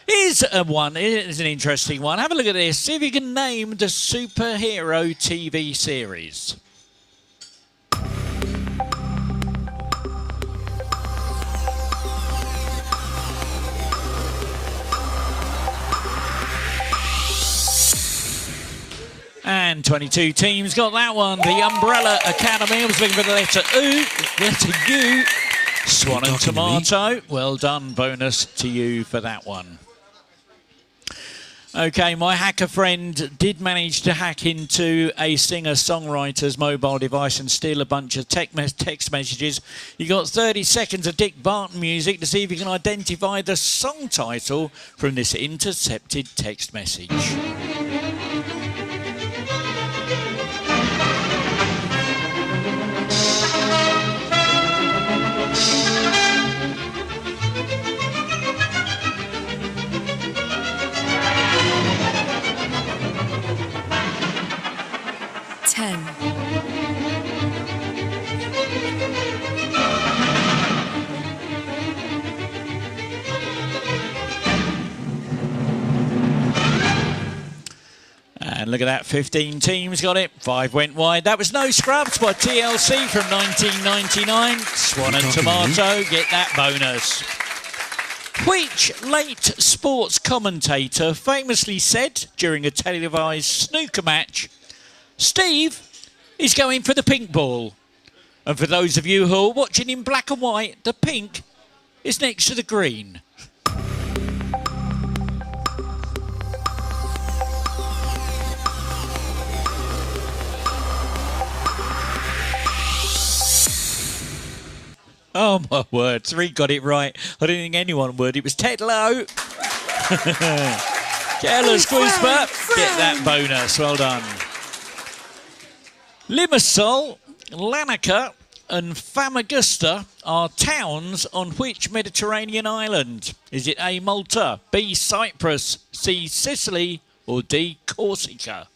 Here's one. Here's an interesting one. Have a look at this. See if you can name the superhero TV series. And 22 teams got that one. The Umbrella Academy. I was looking for the letter U. Swan and Tomato. Well done. Bonus to you for that one. Okay, my hacker friend did manage to hack into a singer-songwriter's mobile device and steal a bunch of text messages. You got 30 seconds of Dick Barton music to see if you can identify the song title from this intercepted text message. And look at that, 15 teams got it, 5 went wide. That was No Scrubs by TLC from 1999. Swan and Tomato, get that bonus. Which late sports commentator famously said during a televised snooker match, "Steve is going for the pink ball." And for those of you who are watching in black and white, the pink is next to the green. Oh my word, 3 got it right. I didn't think anyone would. It was Ted Lowe. Careless Quizper. Get that bonus. Well done. Limassol, Larnaca and Famagusta are towns on which Mediterranean island? Is it A, Malta, B, Cyprus, C, Sicily or D, Corsica?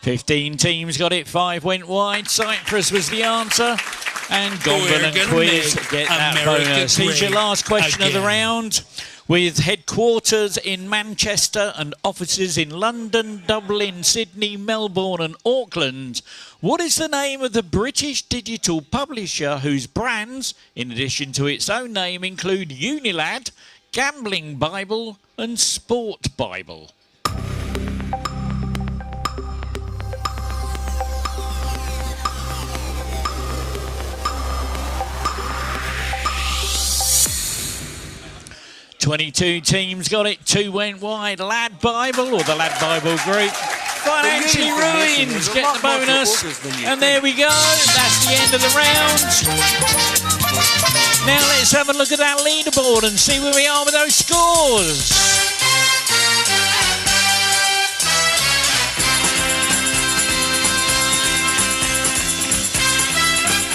$15 teams got it, 5 went wide. Cyprus was the answer. And Gombin and Quiz get that bonus. Here's your last question of the round. With headquarters in Manchester and offices in London, Dublin, Sydney, Melbourne and Auckland, what is the name of the British digital publisher whose brands, in addition to its own name, include Unilad, Gambling Bible and Sport Bible? $22 teams got it, 2 went wide. Lad Bible or the Lad Bible group. Financially ruined, get the bonus. And there we go, that's the end of the round. Now let's have a look at our leaderboard and see where we are with those scores.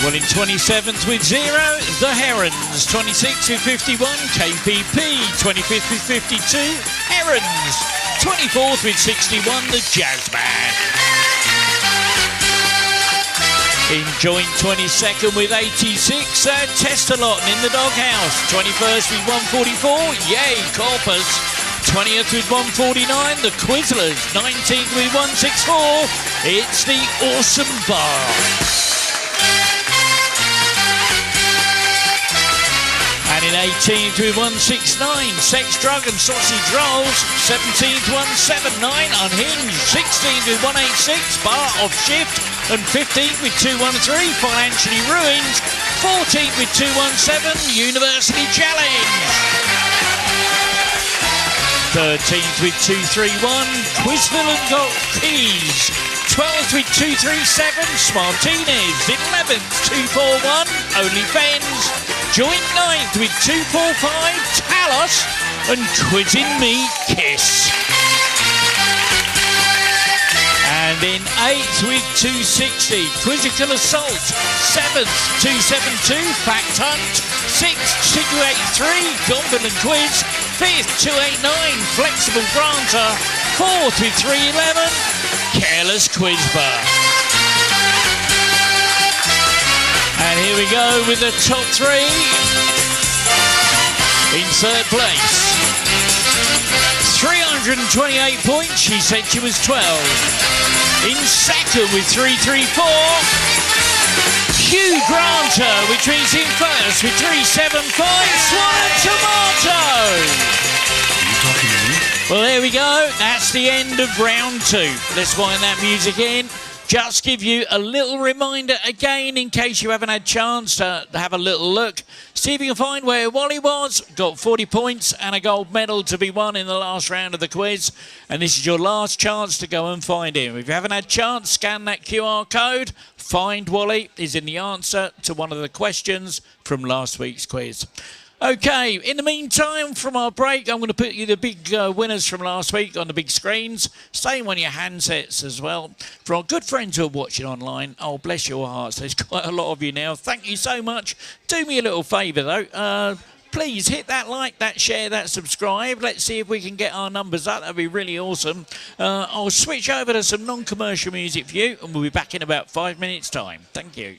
Well, in 27th with 0, the Herons. 26th with 51, KPP. 25th with 52, Herons. 24th with 61, the Jazzman. In joint 22nd with 86, Testalot in the Doghouse. 21st with 144, yay, Corpus. 20th with 149, the Quizzlers. 19th with 164, it's the Awesome Bar. And in 18th with 169, Sex, Drug and Sausage Rolls. 17th 179, Unhinged. 16th with 186, Bar of Shift. And 15th with 213, Financially Ruined. 14th with 217, University Challenge. 13th with 231, Quizville and Got Keys. 12th with 237, Smartinis. 11th 241, OnlyFans. Joint 9th with 245, Talos and Quizzing Me Kiss. And in 8th with 260, Quizzical Assault. 7th 272, Fact Hunt. 6th 283, Gombin and Quiz. 5th 289, Flexible Granta. 4th with 311, Careless Quizbar. And here we go with the top 3. In 3rd place, 328 points, she said she was 12. In 2nd with 334, Granta, which means in first with 375, Swallow Tomato. Are you talking to me? Well, there we go. That's the end of round 2. Let's wind that music in. Just give you a little reminder again in case you haven't had a chance to have a little look. See if you can find where Wally was. Got 40 points and a gold medal to be won in the last round of the quiz. And this is your last chance to go and find him. If you haven't had a chance, scan that QR code. Find Wally is in the answer to one of the questions from last week's quiz. Okay, in the meantime, from our break, I'm going to put you the big winners from last week on the big screens. Same on your handsets as well. For our good friends who are watching online, oh, bless your hearts, there's quite a lot of you now. Thank you so much. Do me a little favour, though. Please hit that like, that share, that subscribe. Let's see if we can get our numbers up. That'd be really awesome. I'll switch over to some non-commercial music for you, and we'll be back in about 5 minutes' time. Thank you.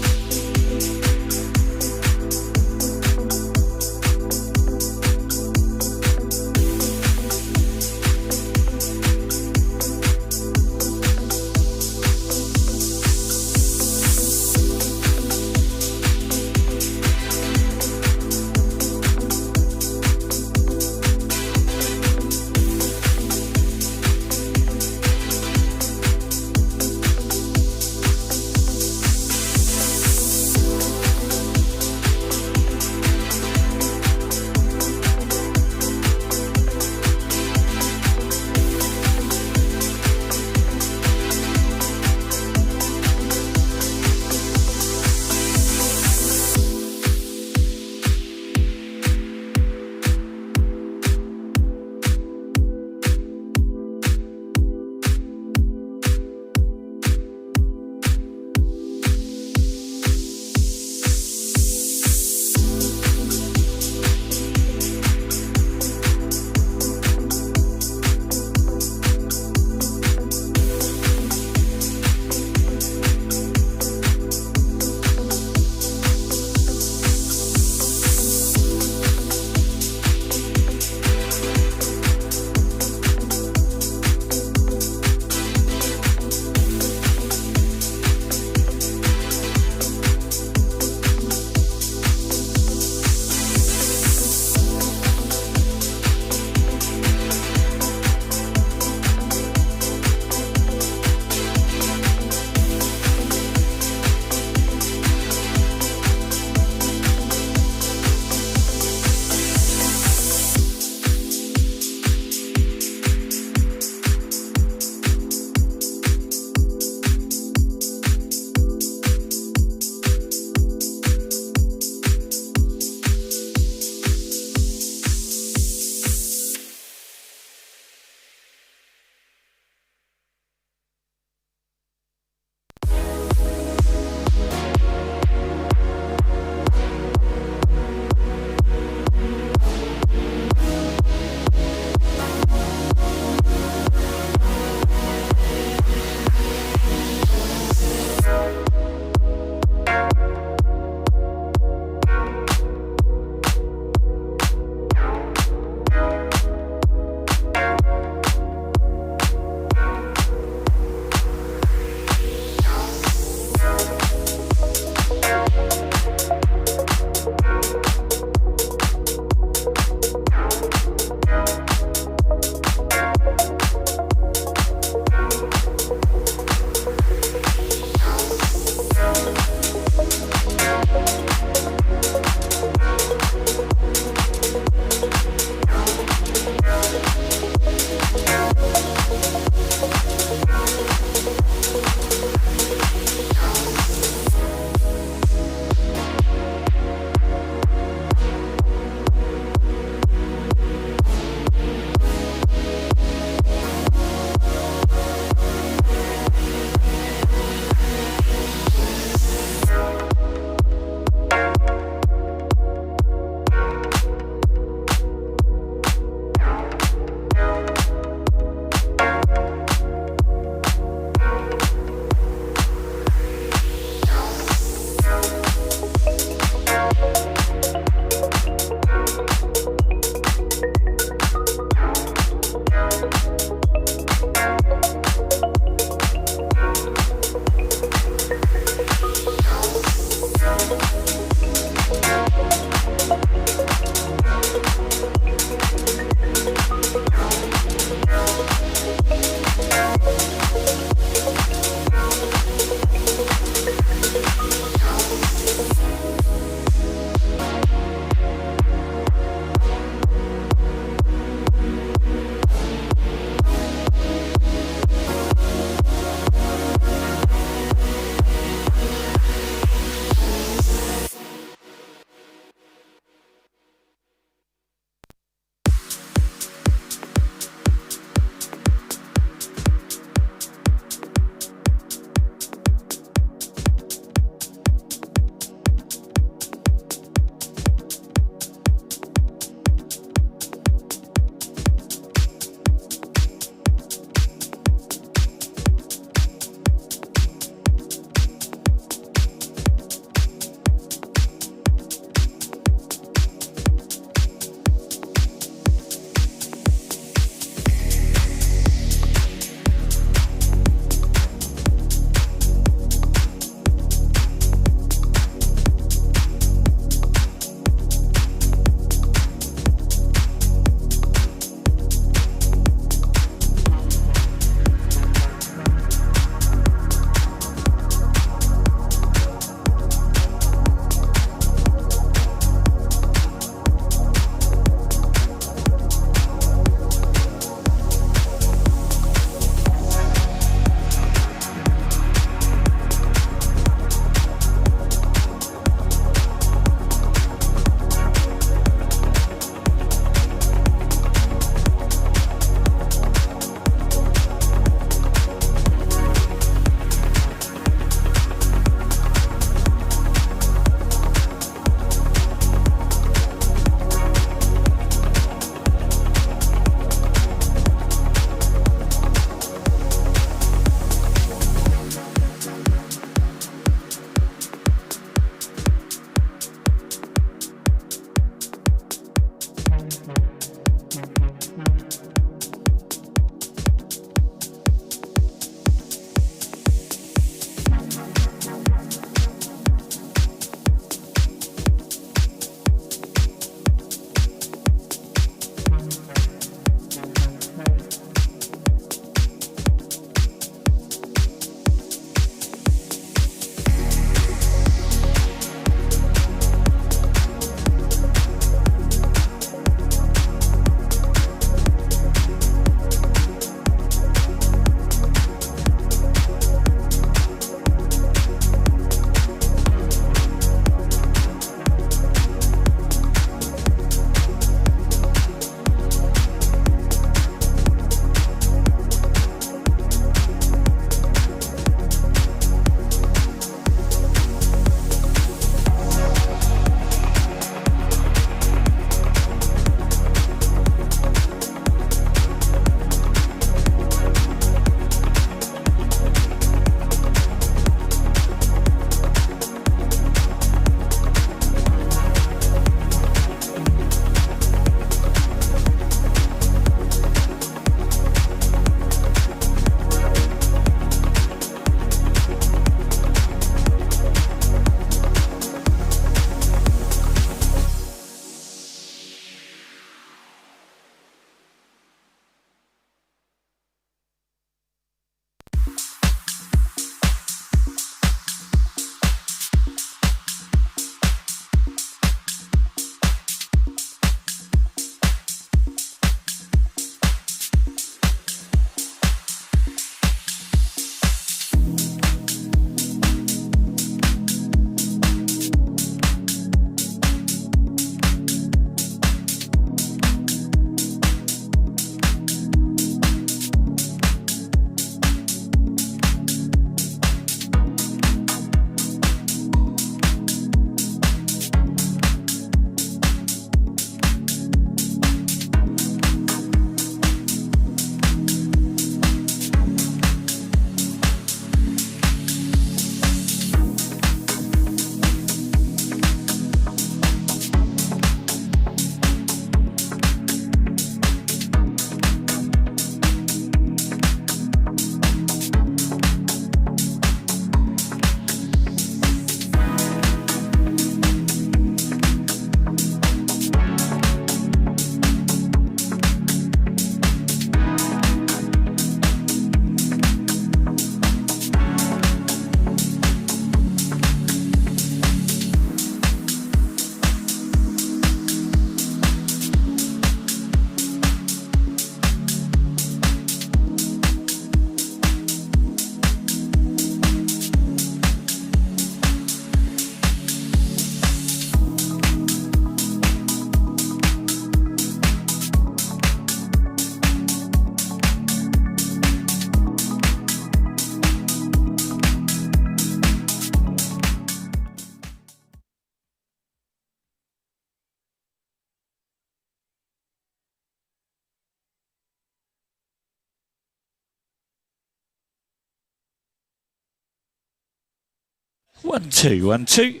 1, 2, 1, 2.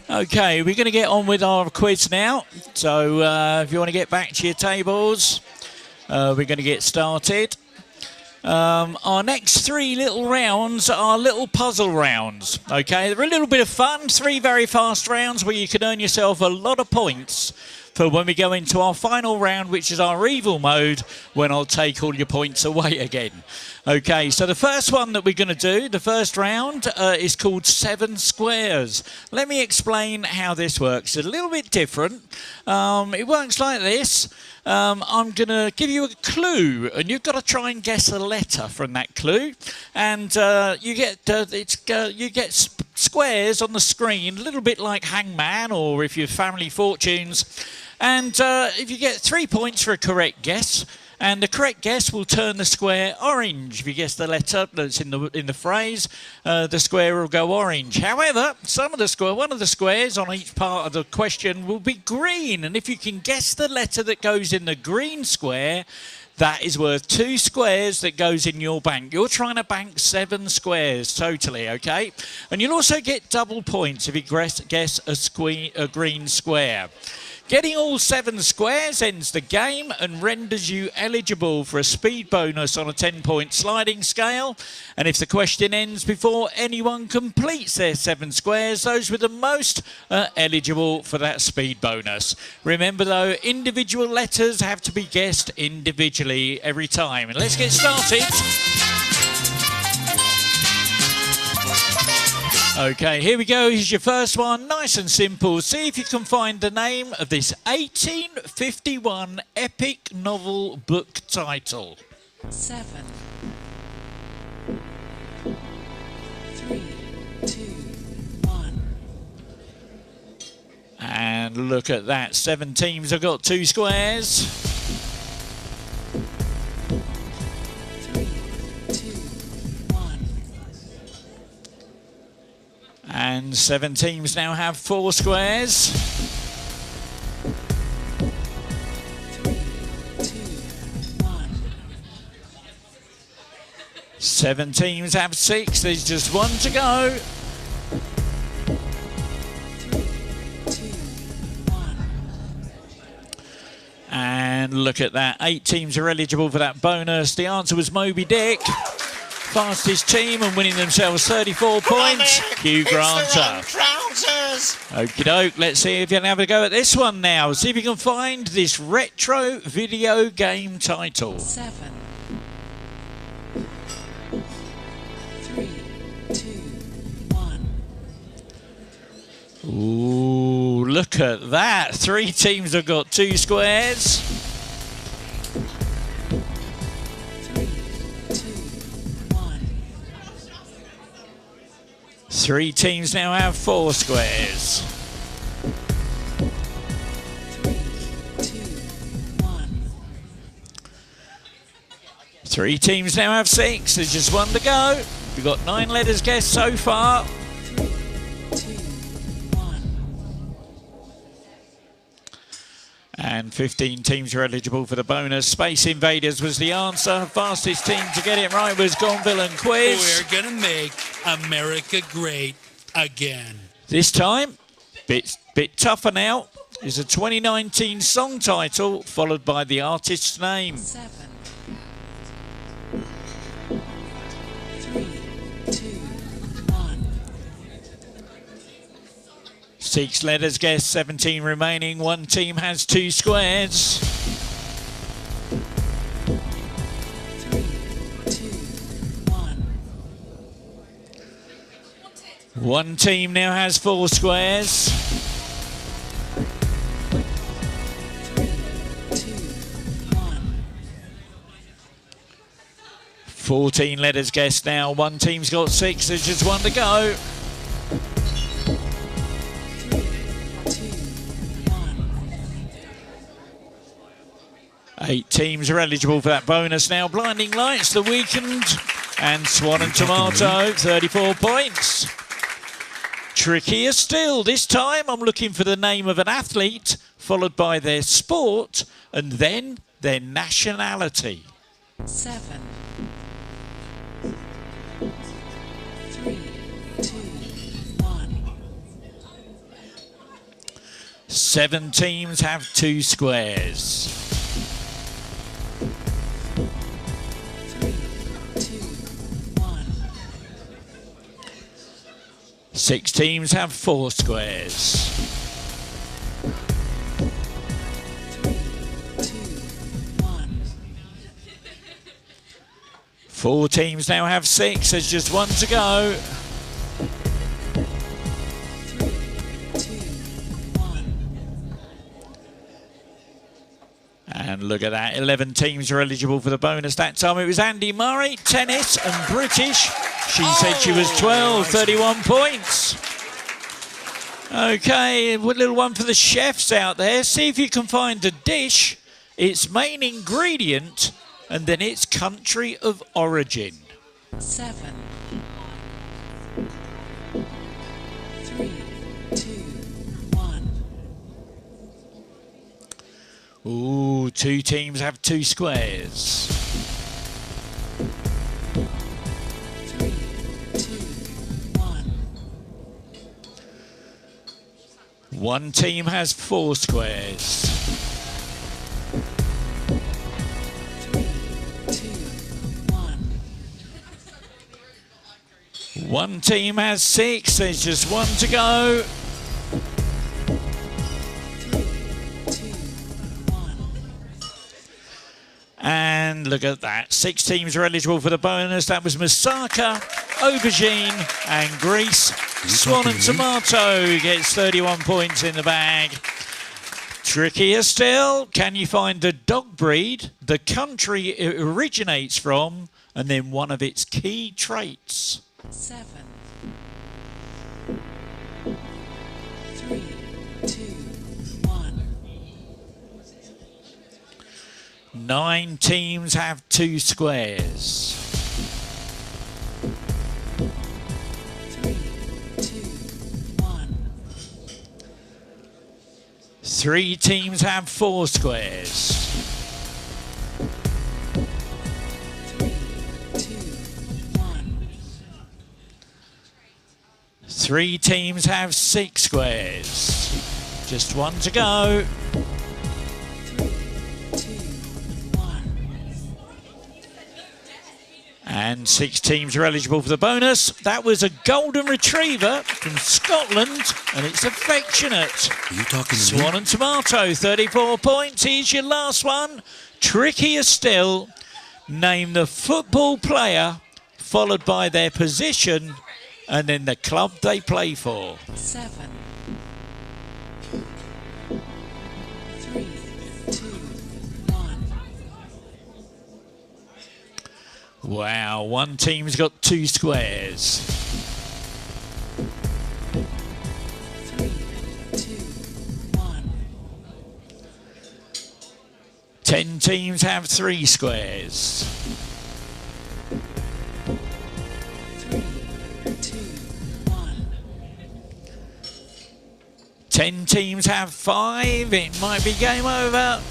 Okay, we're going to get on with our quiz now. So if you want to get back to your tables, we're going to get started. Our next 3 little rounds are little puzzle rounds. Okay, they're a little bit of fun. 3 very fast rounds where you can earn yourself a lot of points for when we go into our final round, which is our evil mode, when I'll take all your points away again. Okay, so the first one that we're going to do, the first round, is called 7 Squares. Let me explain how this works. It's a little bit different. It works like this. I'm going to give you a clue, and you've got to try and guess a letter from that clue. And you get squares on the screen, a little bit like Hangman, or if you're Family Fortunes. And if you get 3 points for a correct guess, and the correct guess will turn the square orange. If you guess the letter that's in the phrase, the square will go orange. However, one of the squares on each part of the question will be green. And if you can guess the letter that goes in the green square, that is worth 2 squares that goes in your bank. You're trying to bank 7 squares totally, okay? And you'll also get double points if you guess a green square. Getting all 7 squares ends the game and renders you eligible for a speed bonus on a 10-point sliding scale. And if the question ends before anyone completes their 7 squares, those with the most are eligible for that speed bonus. Remember though, individual letters have to be guessed individually every time. And let's get started. Okay, here we go. Here's your first one. Nice and simple. See if you can find the name of this 1851 epic novel book title. 7, 3, 2, 1. And look at that. 7 teams have got 2 squares. 3, 2, 1. And 7 teams now have 4 squares. 3, 2, 1. 7 teams have 6. There's just 1 to go. 3, 2, 1. And look at that. 8 teams are eligible for that bonus. The answer was Moby Dick. Fastest team and winning themselves 34 points. Hugh Granta. Okie doke, let's see if you can have a go at this one now. See if you can find this retro video game title. 7, 3, 2, 1. Ooh, look at that. 3 teams have got 2 squares. 3, 2, 1. 3 teams now have 4 squares. 3, 2, 1. 3 teams now have 6. There's just 1 to go. We've got 9 letters guessed so far. 3, 2, 1. And 15 teams are eligible for the bonus. Space Invaders was the answer. Fastest team to get it right was Gonville and Quiz. We're gonna make America great again. This time, bit tougher now, is a 2019 song title followed by the artist's name. 7, 3, 2, 1. 6 letters guessed, 17 remaining. 1 team has 2 squares. 3, 2, 1. 1 team now has 4 squares. 3, 2, 1. 14 letters guessed now. 1 team's got 6. There's just 1 to go. 3, 2, 1. 8 teams are eligible for that bonus now. Blinding Lights, The Weeknd, and Swan and Tomato, 34 points. Trickier still. This time I'm looking for the name of an athlete, followed by their sport, and then their nationality. 7, 2, 1. 7 teams have 2 squares. 3, 2, 1. 6 teams have 4 squares. 3, 2, 1. 4 teams now have 6. There's just 1 to go. 3, 2, 1. And look at that. 11 teams are eligible for the bonus. That time it was Andy Murray, tennis and British. She said she was 12, 31 points. Okay, a little one for the chefs out there. See if you can find the dish, its main ingredient, and then its country of origin. 7, 3, 2, 1. Ooh, 2 teams have 2 squares. 3, 2, 1. 1 team has 4 squares. 3, 2, 1. 1 team has 6. There's just 1 to go. 3, 2, 1. And look at that. 6 teams are eligible for the bonus. That was Moussaka, Aubergine and Greece. Swan and Tomato gets 31 points in the bag. Trickier still. Can you find the dog breed, the country it originates from, and then one of its key traits? 7, 3, 2, 1. 9 teams have 2 squares. 3, 2, 1. 3 teams have 4 squares. 3, 2, 1. 3 teams have 6 squares. Just 1 to go. 3, 2, 1. And 6 teams are eligible for the bonus. That was a golden retriever from Scotland, and it's affectionate. Are you talking to Swan me? and Tomato, 34 points. Here's your last one. Trickier still. Name the football player, followed by their position, and then the club they play for. 7, 3, 2, 1. Wow, 1 team's got 2 squares. 3, 2, 1. 10 teams have 3 squares. 3, 2, 1. 10 teams have 5. It might be game over.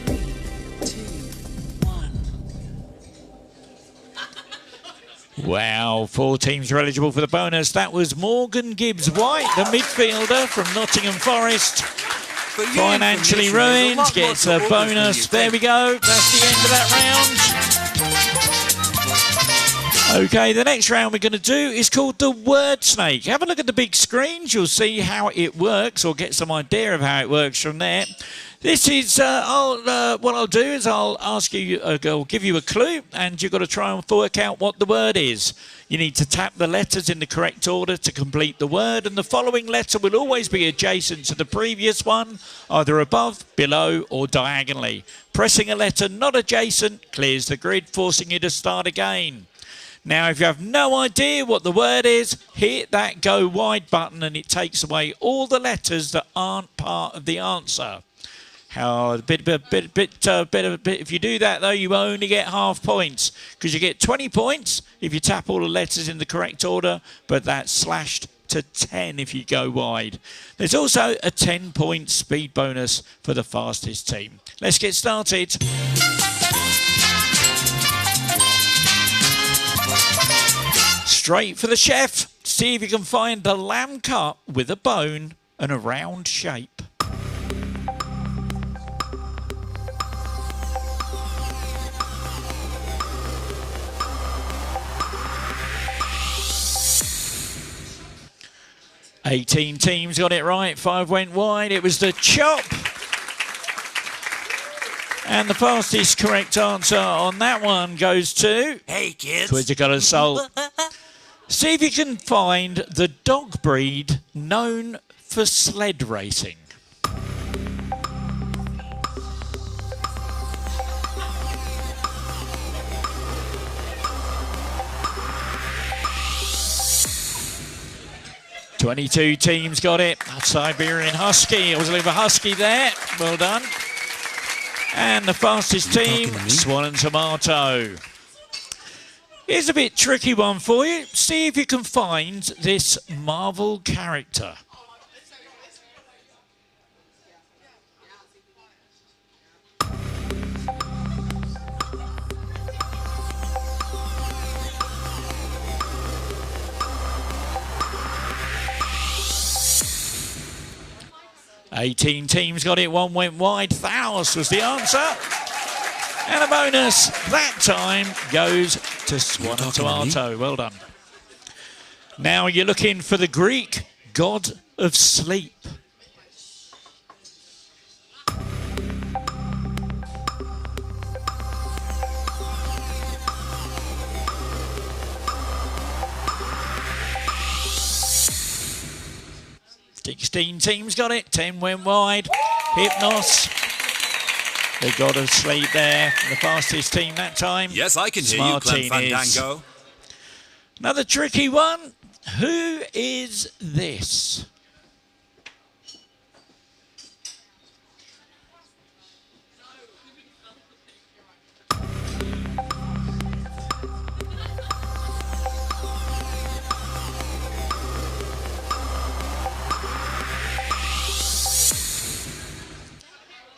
3, 2, 1. Wow, 4 teams are eligible for the bonus. That was Morgan Gibbs-White, the midfielder from Nottingham Forest. For your Financially information, there's ruined, lot more gets to a August than bonus. you There we think. go. That's the end of that round. Okay, the next round we're going to do is called the Word Snake. Have a look at the big screens. You'll see how it works, or get some idea of how it works from there. This is, what I'll do is I'll ask you, I'll give you a clue, and you've got to try and work out what the word is. You need to tap the letters in the correct order to complete the word, and the following letter will always be adjacent to the previous one, either above, below, or diagonally. Pressing a letter not adjacent clears the grid, forcing you to start again. Now, if you have no idea what the word is, hit that go wide button and it takes away all the letters that aren't part of the answer. If you do that, though, you only get half points, because you get 20 points if you tap all the letters in the correct order, but that's slashed to 10 if you go wide. There's also a 10-point speed bonus for the fastest team. Let's get started. Straight for the chef. See if you can find the lamb cut with a bone and a round shape. "18 teams got it right, 5 went wide. It was the chop. And the fastest correct answer on that one goes to... Hey, kids. QuizatzHaderach. See if you can find the dog breed known for sled racing. "22 teams got it. Siberian Husky. It was a little husky there. Well done. And the fastest team, Swan and Tomato. Here's a bit tricky one for you. See if you can find this Marvel character. "18 teams got it, 1 went wide. Thanos was the answer. And a bonus that time goes to Swan and Tomato. Well done. Now you're looking for the Greek god of sleep. "16 teams got it, 10 went wide. Hypnos, the god of sleep there. The fastest team that time. Yes, I can hear you, Clem Martinez. Fandango. Another tricky one. Who is this?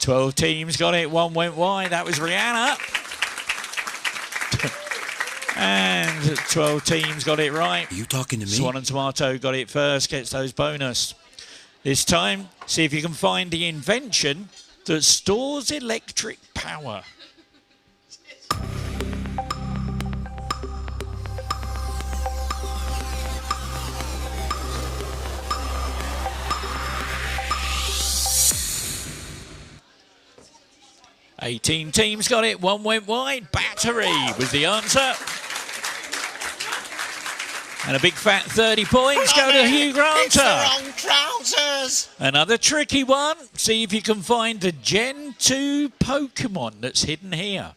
"12 teams got it, 1 went wide. That was Rihanna. And 12 teams got it right. Are you talking to me? Swan and Tomato got it first, gets those bonus. This time, see if you can find the invention that stores electric power. "18 teams got it, 1 went wide. Battery was the answer. And a big fat 30 points go to Hugh Granta. It's the wrong trousers. Another tricky one. See if you can find the Gen 2 Pokemon that's hidden here.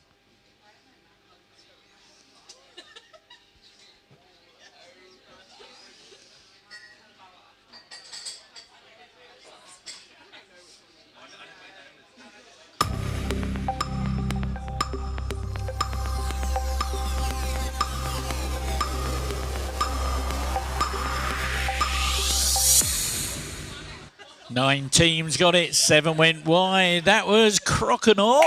Nine teams got it, 7 went wide. That was Croconaut.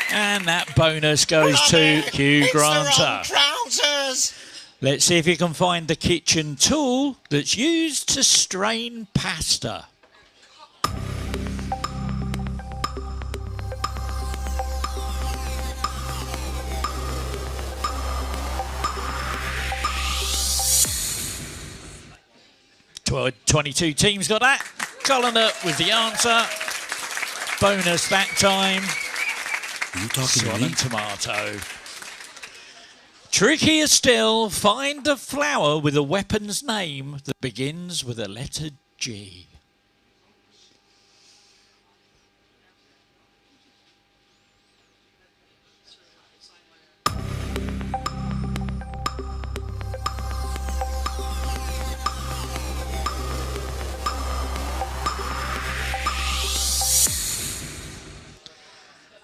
And that bonus goes to Hugh Granta. Trousers. Let's see if you can find the kitchen tool that's used to strain pasta. Well, 22 teams got that. Colander was the answer. Bonus that time. Are you talking Swan to me? and Tomato. Trickier still, find a flower with a weapon's name that begins with a letter G.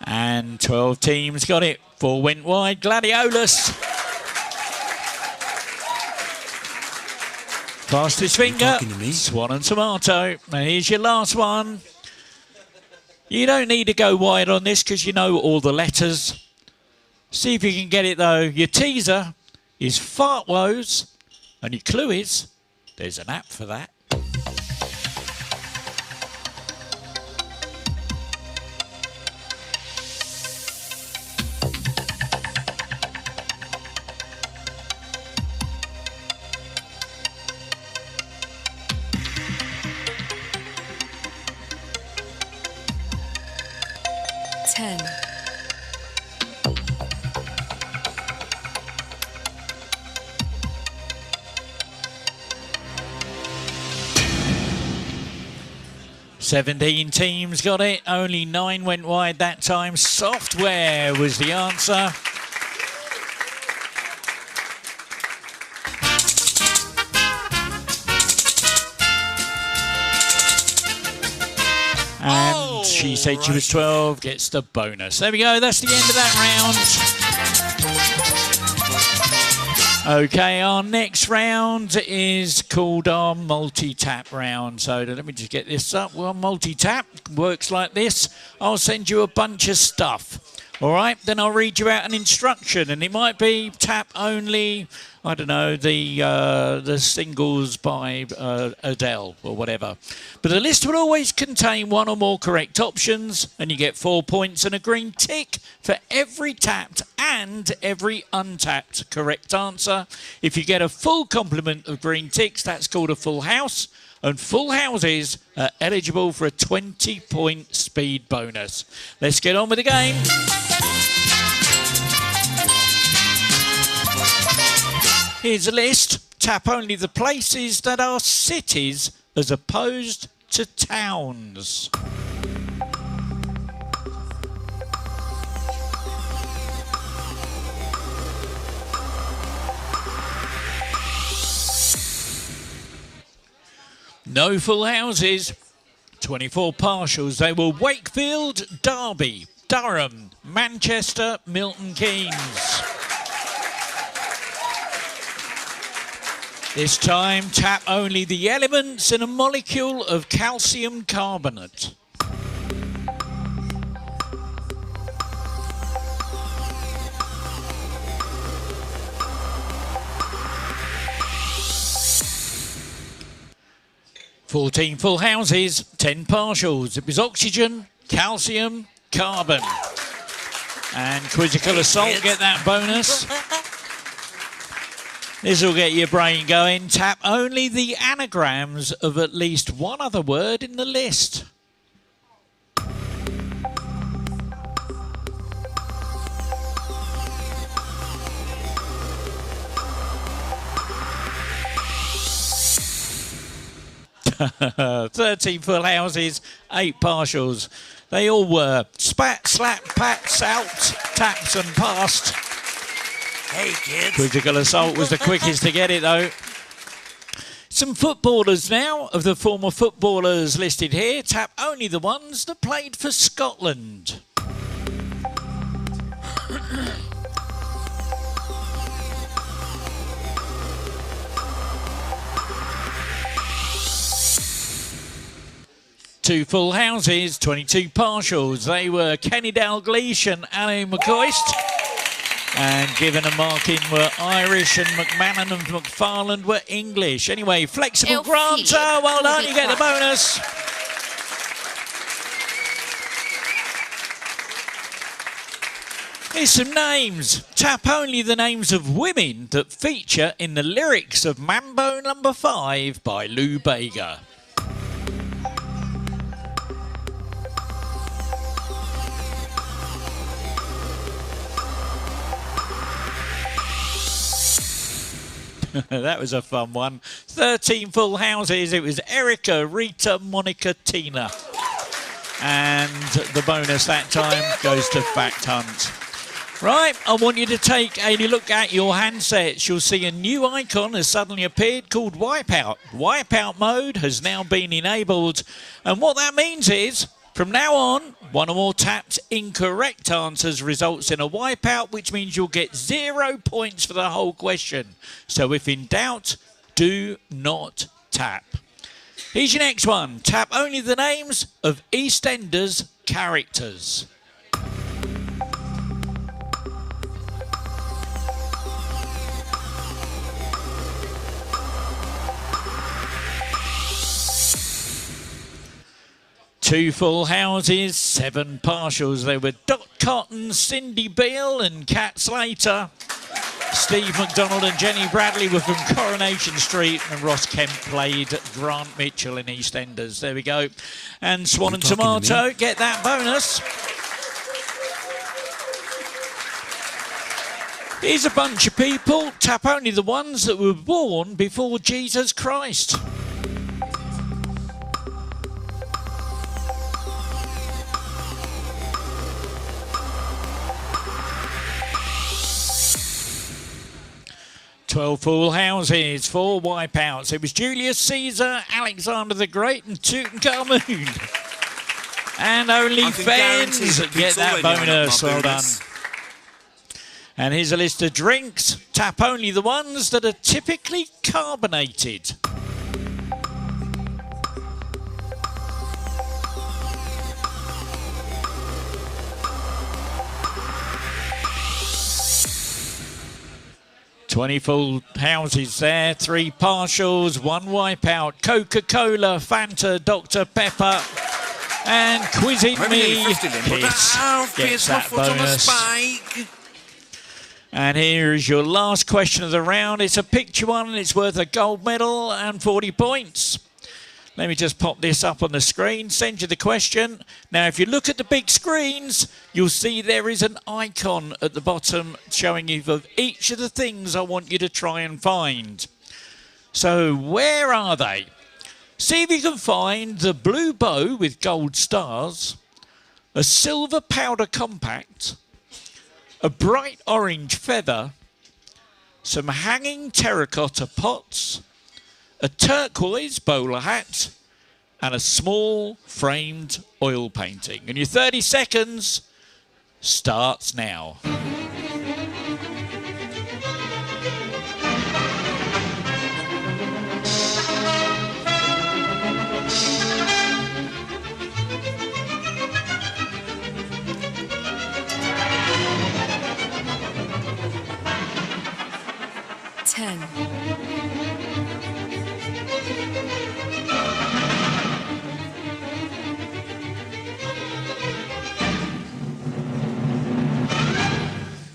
And 12 teams got it. 4 went wide. Gladiolus. Fastest finger. talking to me? Swan and Tomato. And here's your last one. You don't need to go wide on this because you know all the letters. See if you can get it though. Your teaser is fart woes, and your clue is there's an app for that. Ten. 17 teams got it. Only 9 went wide that time. Software was the answer. And she said she was 12, gets the bonus. There we go, that's the end of that round. Okay, our next round is called our multi-tap round. So let me just get this up. Well, multi-tap works like this. I'll send you a bunch of stuff. All right, then I'll read you out an instruction, and it might be tap only, I don't know, the singles by Adele or whatever. But the list will always contain one or more correct options, and you get 4 points and a green tick for every tapped and every untapped correct answer. If you get a full complement of green ticks, that's called a full house. And full houses are eligible for a 20-point speed bonus. Let's get on with the game. Here's a list. Tap only the places that are cities as opposed to towns. No full houses, 24 partials. They were Wakefield, Derby, Durham, Manchester, Milton Keynes. This time, tap only the elements in a molecule of calcium carbonate. "14 full houses, 10 partials. It was oxygen, calcium, carbon." And Quizzical Assault get that bonus. This will get your brain going. Tap only the anagrams of at least one other word in the list. "13 full houses, 8 partials. They all were spat, slap, pat, salt, taps and passed." Hey, kids. Quizzical Assault was the quickest to get it, though. Some footballers now. Of the former footballers listed here, tap only the ones that played for Scotland. Two full houses, 22 partials. They were Kenny Dalglish and Ali McCoist. And given a marking were Irish, and McMahon and McFarland were English. Anyway, flexible Granta, well done, you get the bonus. Here's some names. Tap only the names of women that feature in the lyrics of Mambo No. 5 by Lou Bega. That was a fun one. 13 full houses. It was Erica, Rita, Monica, Tina. And the bonus that time goes to Fact Hunt. Right, I want you to take a look at your handsets. You'll see a new icon has suddenly appeared called Wipeout. Wipeout Mode has now been enabled. And what that means is, from now on, one or more tapped incorrect answers results in a wipeout, which means you'll get 0 points for the whole question. So if in doubt, do not tap. Here's your next one. Tap only the names of EastEnders characters. 2 full houses, 7 partials. They were Dot Cotton, Cindy Beale and Kat Slater. Steve McDonald and Jenny Bradley were from Coronation Street, and Ross Kemp played Grant Mitchell in EastEnders. There we go. And Swan and Tomato get that bonus. Here's a bunch of people. Tap only the ones that were born before Jesus Christ. Twelve full houses, 4 wipeouts. It was Julius Caesar, Alexander the Great, and Tutankhamun. And only fans get that bonus. Well done. And here's a list of drinks. Tap only the ones that are typically carbonated. Twenty full houses there, 3 partials, 1 wipeout. Coca-Cola, Fanta, Dr. Pepper, and Quizzing Me. Kiss gets that bonus. And here is your last question of the round. It's a picture one, and it's worth a gold medal and 40 points. Let me just pop this up on the screen, send you the question. Now, if you look at the big screens, you'll see there is an icon at the bottom showing you of each of the things I want you to try and find. So, where are they? See if you can find the blue bow with gold stars, a silver powder compact, a bright orange feather, some hanging terracotta pots, a turquoise bowler hat, and a small framed oil painting. And your 30 seconds starts now.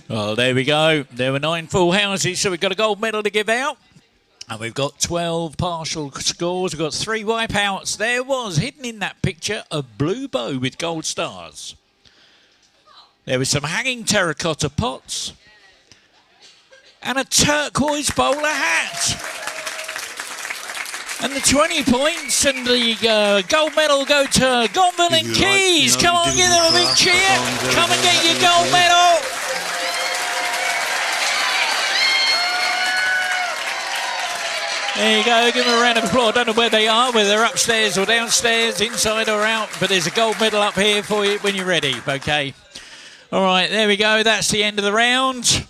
Well, there we go. There were 9 full houses, so we've got a gold medal to give out. And we've got 12 partial scores. We've got 3 wipeouts. There was, hidden in that picture, a blue bow with gold stars. There was some hanging terracotta pots. And a turquoise bowler hat. And the 20 points and the gold medal go to Gonville and Keys. Come on, give them a big cheer. Come and get your gold medal. There you go, give them a round of applause. I don't know where they are, whether they're upstairs or downstairs, inside or out, but there's a gold medal up here for you when you're ready, okay? All right, there we go, that's the end of the round.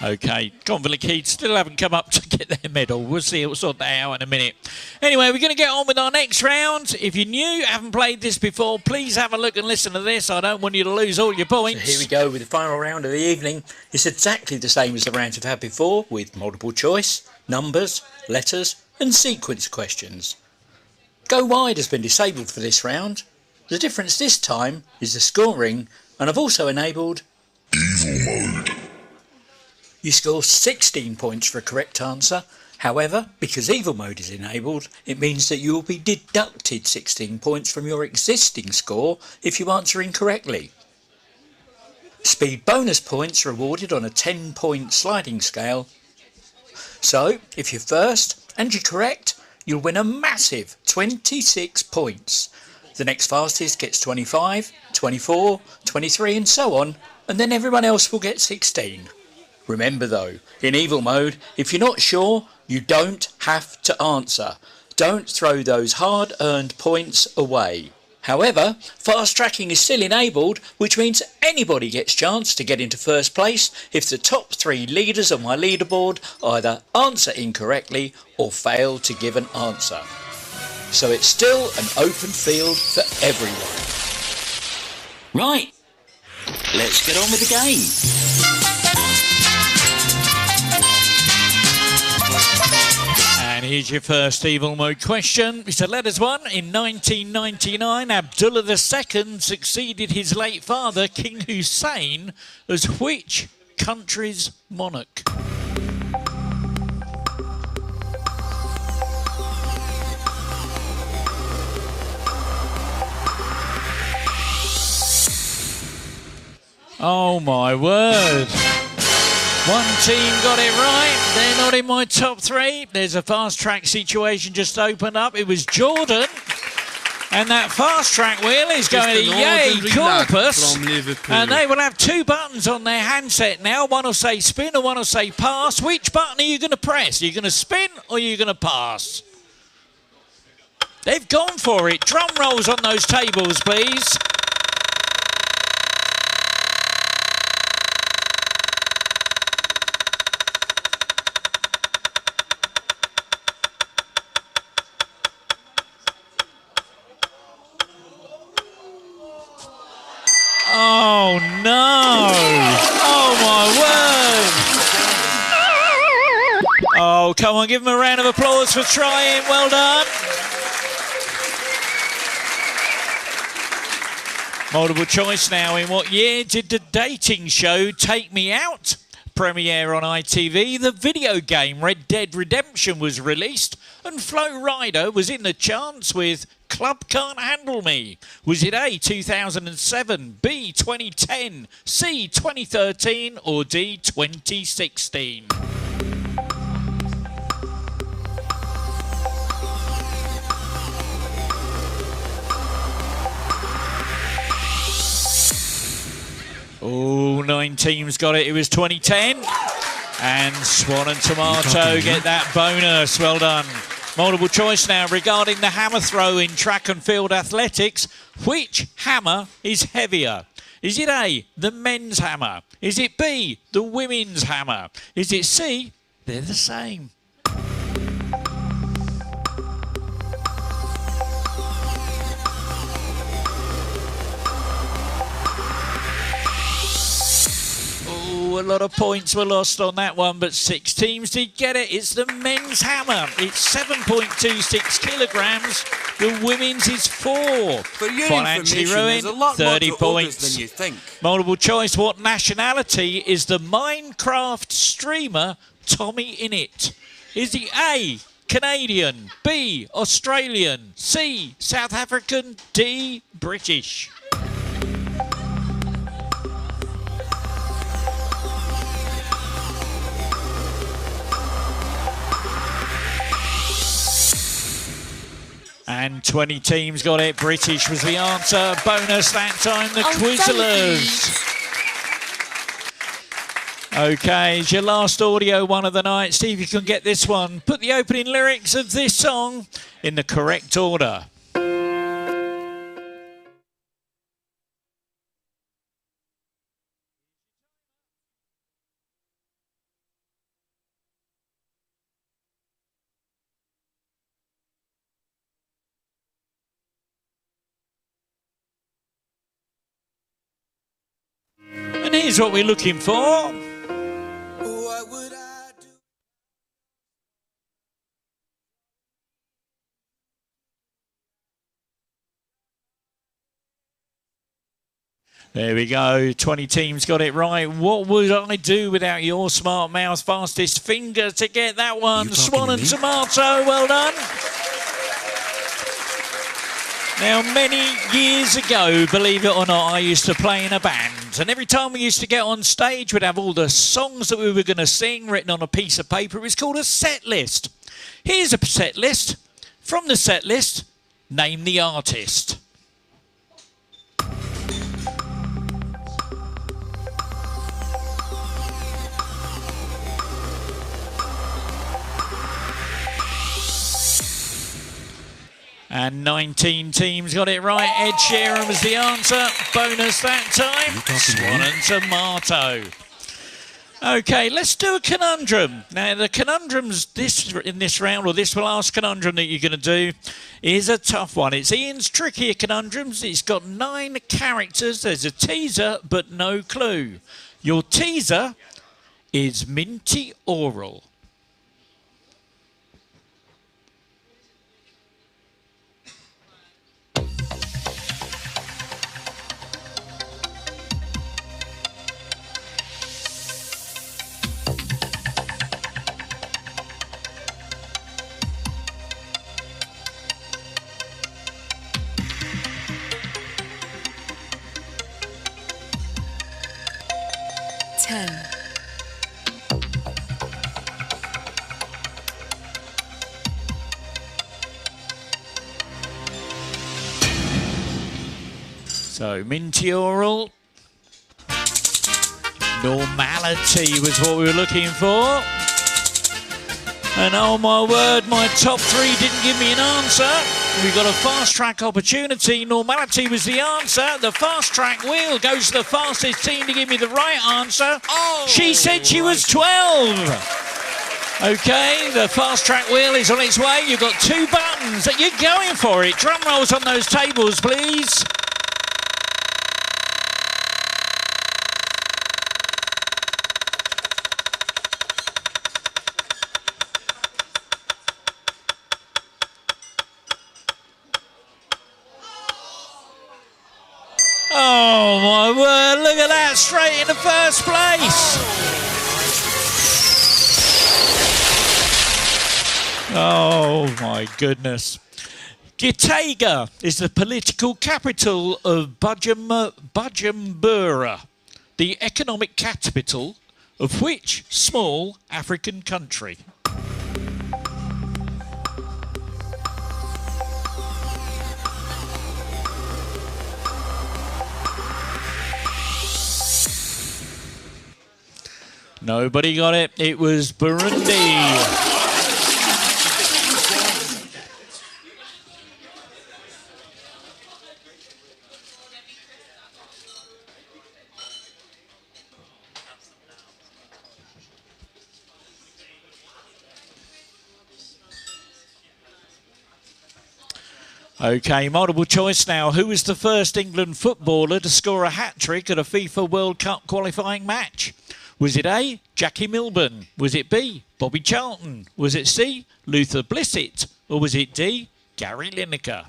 Okay, Gonville and Keith still haven't come up to get their medal. We'll see, we'll sort that out in a minute. Anyway, we're going to get on with our next round. If you're new, haven't played this before, please have a look and listen to this. I don't want you to lose all your points. So here we go with the final round of the evening. It's exactly the same as the rounds we've had before, with multiple choice, numbers, letters and sequence questions. Go Wide has been disabled for this round. The difference this time is the scoring, and I've also enabled Evil Mode. You score 16 points for a correct answer. However, because Evil Mode is enabled, it means that you will be deducted 16 points from your existing score if you answer incorrectly. Speed bonus points are awarded on a 10-point sliding scale. So, if you're first and you're correct, you'll win a massive 26 points. The next fastest gets 25, 24, 23 and so on, and then everyone else will get 16. Remember though, in Evil Mode, if you're not sure, you don't have to answer. Don't throw those hard-earned points away. However, fast tracking is still enabled, which means anybody gets a chance to get into first place if the top 3 leaders on my leaderboard either answer incorrectly or fail to give an answer. So it's still an open field for everyone. Right, let's get on with the game. And here's your first evil mode question. It's a letters one. In 1999, Abdullah II succeeded his late father, King Hussein, as which country's monarch? Oh my word. One team got it right. They're not in my top three. There's a fast track situation just opened up. It was Jordan. And that fast track wheel is going to Yay Corpus. And they will have two buttons on their handset now. One will say spin and one will say pass. Which button are you going to press? Are you going to spin or are you going to pass? They've gone for it. Drum rolls on those tables, please. Oh no! Oh my word! Oh, come on, give them a round of applause for trying. Well done. Multiple choice now. In what year did the dating show Take Me Out premiere on ITV? The video game Red Dead Redemption was released, and Flo Rida was in the charts with Club Can't Handle Me. Was it A, 2007, B, 2010, C, 2013, or D, 2016? Oh, 9 teams got it. It was 2010. And Swan and Tomato get that bonus. Well done. Multiple choice now regarding the hammer throw in track and field athletics. Which hammer is heavier? Is it A, the men's hammer? Is it B, the women's hammer? Is it C, they're the same? A lot of points were lost on that one, but 6 teams did get it. It's the men's hammer. It's 7.26 kilograms. The women's is 4. For your Financially ruined, there's a lot 30 more to points. than you think. Multiple choice. What nationality is the Minecraft streamer Tommy Innit? Is he A, Canadian, B, Australian, C, South African, D, British? And 20 teams got it. British was the answer. Bonus that time, the Quizzlers. Okay, it's your last audio one of the night. See if you can get this one. Put the opening lyrics of this song in the correct order. And here's what we're looking for. What would I do? There we go. 20 teams got it right. What would I do without your smart mouth? Fastest finger to get that one. Swan and Tomato, well done. Now, many years ago, believe it or not, I used to play in a band. And every time we used to get on stage, we'd have all the songs that we were going to sing written on a piece of paper. It was called a set list. Here's a set list. From the set list, name the artist. And 19 teams got it right. Ed Sheeran was the answer. Bonus that time. Swan and Tomato. Okay, let's do a conundrum. Now, the conundrums in this round, or this last conundrum that you're going to do, is a tough one. It's Ian's trickier conundrums. It's got 9 characters. There's a teaser, but no clue. Your teaser is minty oral. 10, So, Minty Oral. Normality was what we were looking for. And oh my word, my top three didn't give me an answer. We got a fast track opportunity. Normality was the answer. The fast track wheel goes to the fastest team to give me the right answer. Oh, she said she was 12. Okay, the fast track wheel is on its way. You've got 2 buttons. You're going for it. Drum rolls on those tables, please. Oh my word, look at that, straight in the first place. Oh my goodness. Gitega is the political capital of Bujumbura, the economic capital of which small African country? Nobody got it. It was Burundi. Okay, multiple choice now. Who was the first England footballer to score a hat-trick at a FIFA World Cup qualifying match? Was it A, Jackie Milburn? Was it B, Bobby Charlton? Was it C, Luther Blissett? Or was it D, Gary Lineker?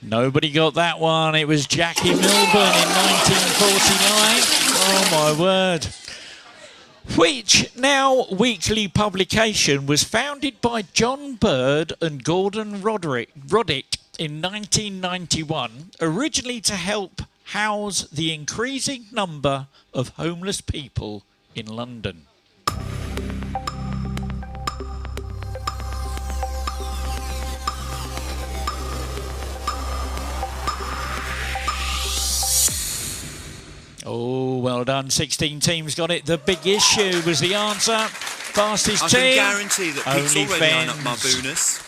Nobody got that one. It was Jackie Milburn in 1949. Oh my word. Which now weekly publication was founded by John Bird and Gordon Roddick in 1991, originally to help house the increasing number of homeless people in London? Oh, well done. 16 teams got it. The Big Issue was the answer. Fastest team. I can guarantee that Pete's already lined up my bonus.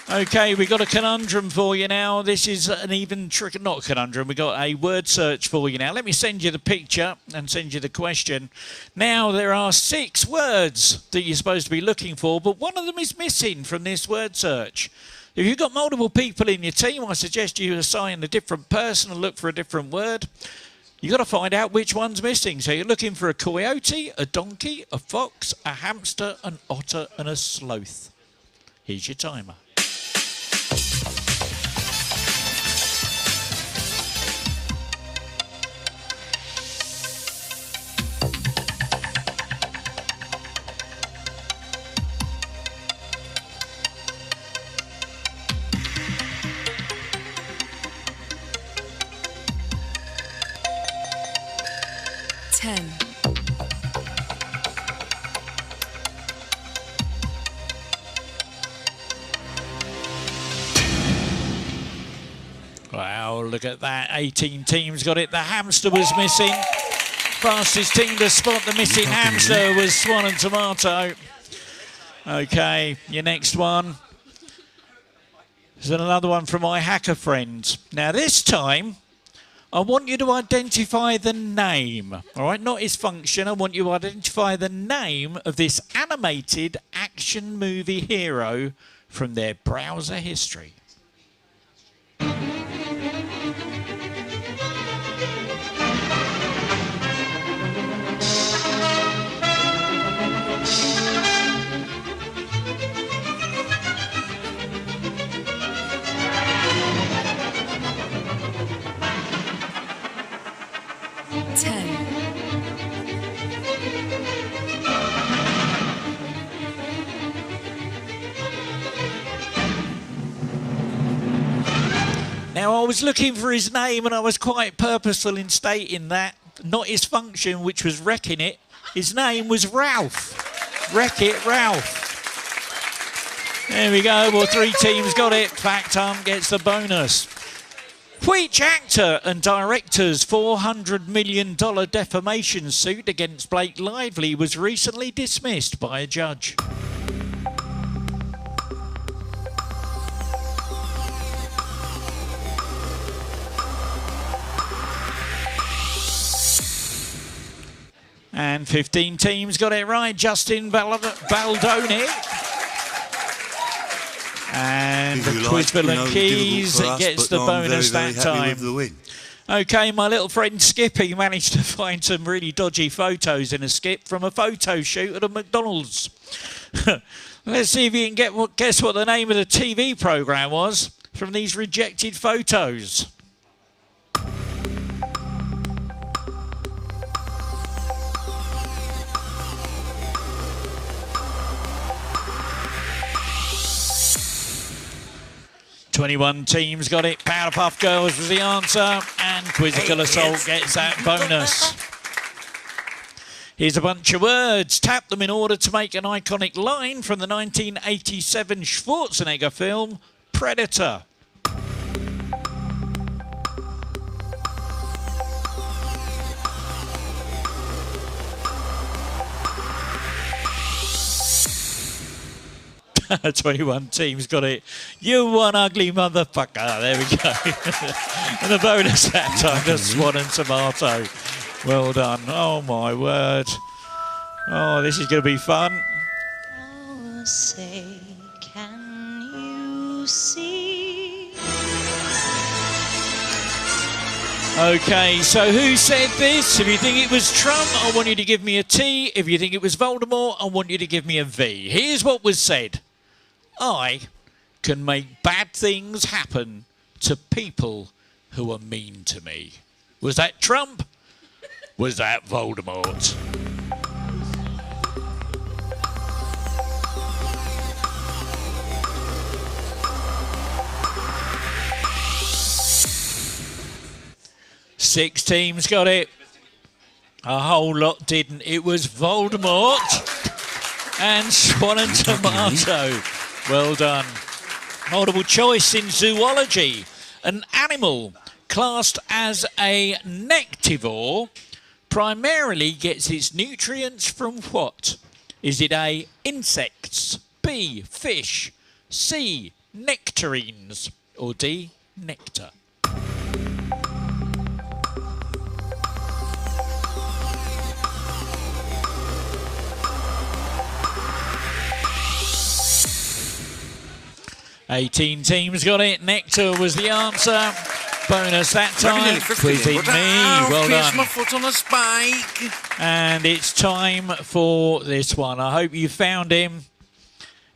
Okay, we got a conundrum for you now. This is an even trick, not conundrum. We got a word search for you now. Let me send you the picture and send you the question. Now there are 6 words that you're supposed to be looking for, but one of them is missing from this word search. If you've got multiple people in your team, I suggest you assign a different person and look for a different word. You've got to find out which one's missing. So you're looking for a coyote, a donkey, a fox, a hamster, an otter and a sloth. Here's your timer. Wow, look at that. 18 teams got it. The hamster was missing. Fastest team to spot the missing hamster was Swan and Tomato. Okay, your next one. There's another one from my hacker friends. Now this time, I want you to identify the name. All right, not his function. I want you to identify the name of this animated action movie hero from their browser history. was looking for his name, and I was quite purposeful in stating that. Not his function, which was wrecking it. His name was Ralph. Wreck-It Ralph. There we go. Well, 3 teams got it. Fact Hunt gets the bonus. Which actor and director's $400 million defamation suit against Blake Lively was recently dismissed by a judge? And 15 teams got it right. Justin Baldoni. And the Quizville and Keys gets the bonus that time. OK, my little friend Skippy managed to find some really dodgy photos in a skip from a photo shoot at a McDonald's. Let's see if you can guess what the name of the TV programme was from these rejected photos. "21 teams got it. Powerpuff Girls was the answer, and Quizzical Assault gets that bonus. Here's a bunch of words. Tap them in order to make an iconic line from the 1987 Schwarzenegger film Predator. "21 teams got it. You one ugly motherfucker." There we go. And the bonus that time, the Swan and Tomato. Well done. Oh, my word. Oh, this is going to be fun. Oh, say, can you see? OK, so who said this? If you think it was Trump, I want you to give me a T. If you think it was Voldemort, I want you to give me a V. Here's what was said. I can make bad things happen to people who are mean to me. Was that Trump? Was that Voldemort? Six teams got it. A whole lot didn't. It was Voldemort and Swan and Tomato. Well done. Multiple choice in zoology. An animal classed as a nectivore primarily gets its nutrients from what? Is it A, insects, B, fish, C, nectarines, or D, nectar? "18 teams got it. Nectar was the answer. Bonus that time. Quizzing me. Well done. My foot on a spike. And it's time for this one. I hope you found him.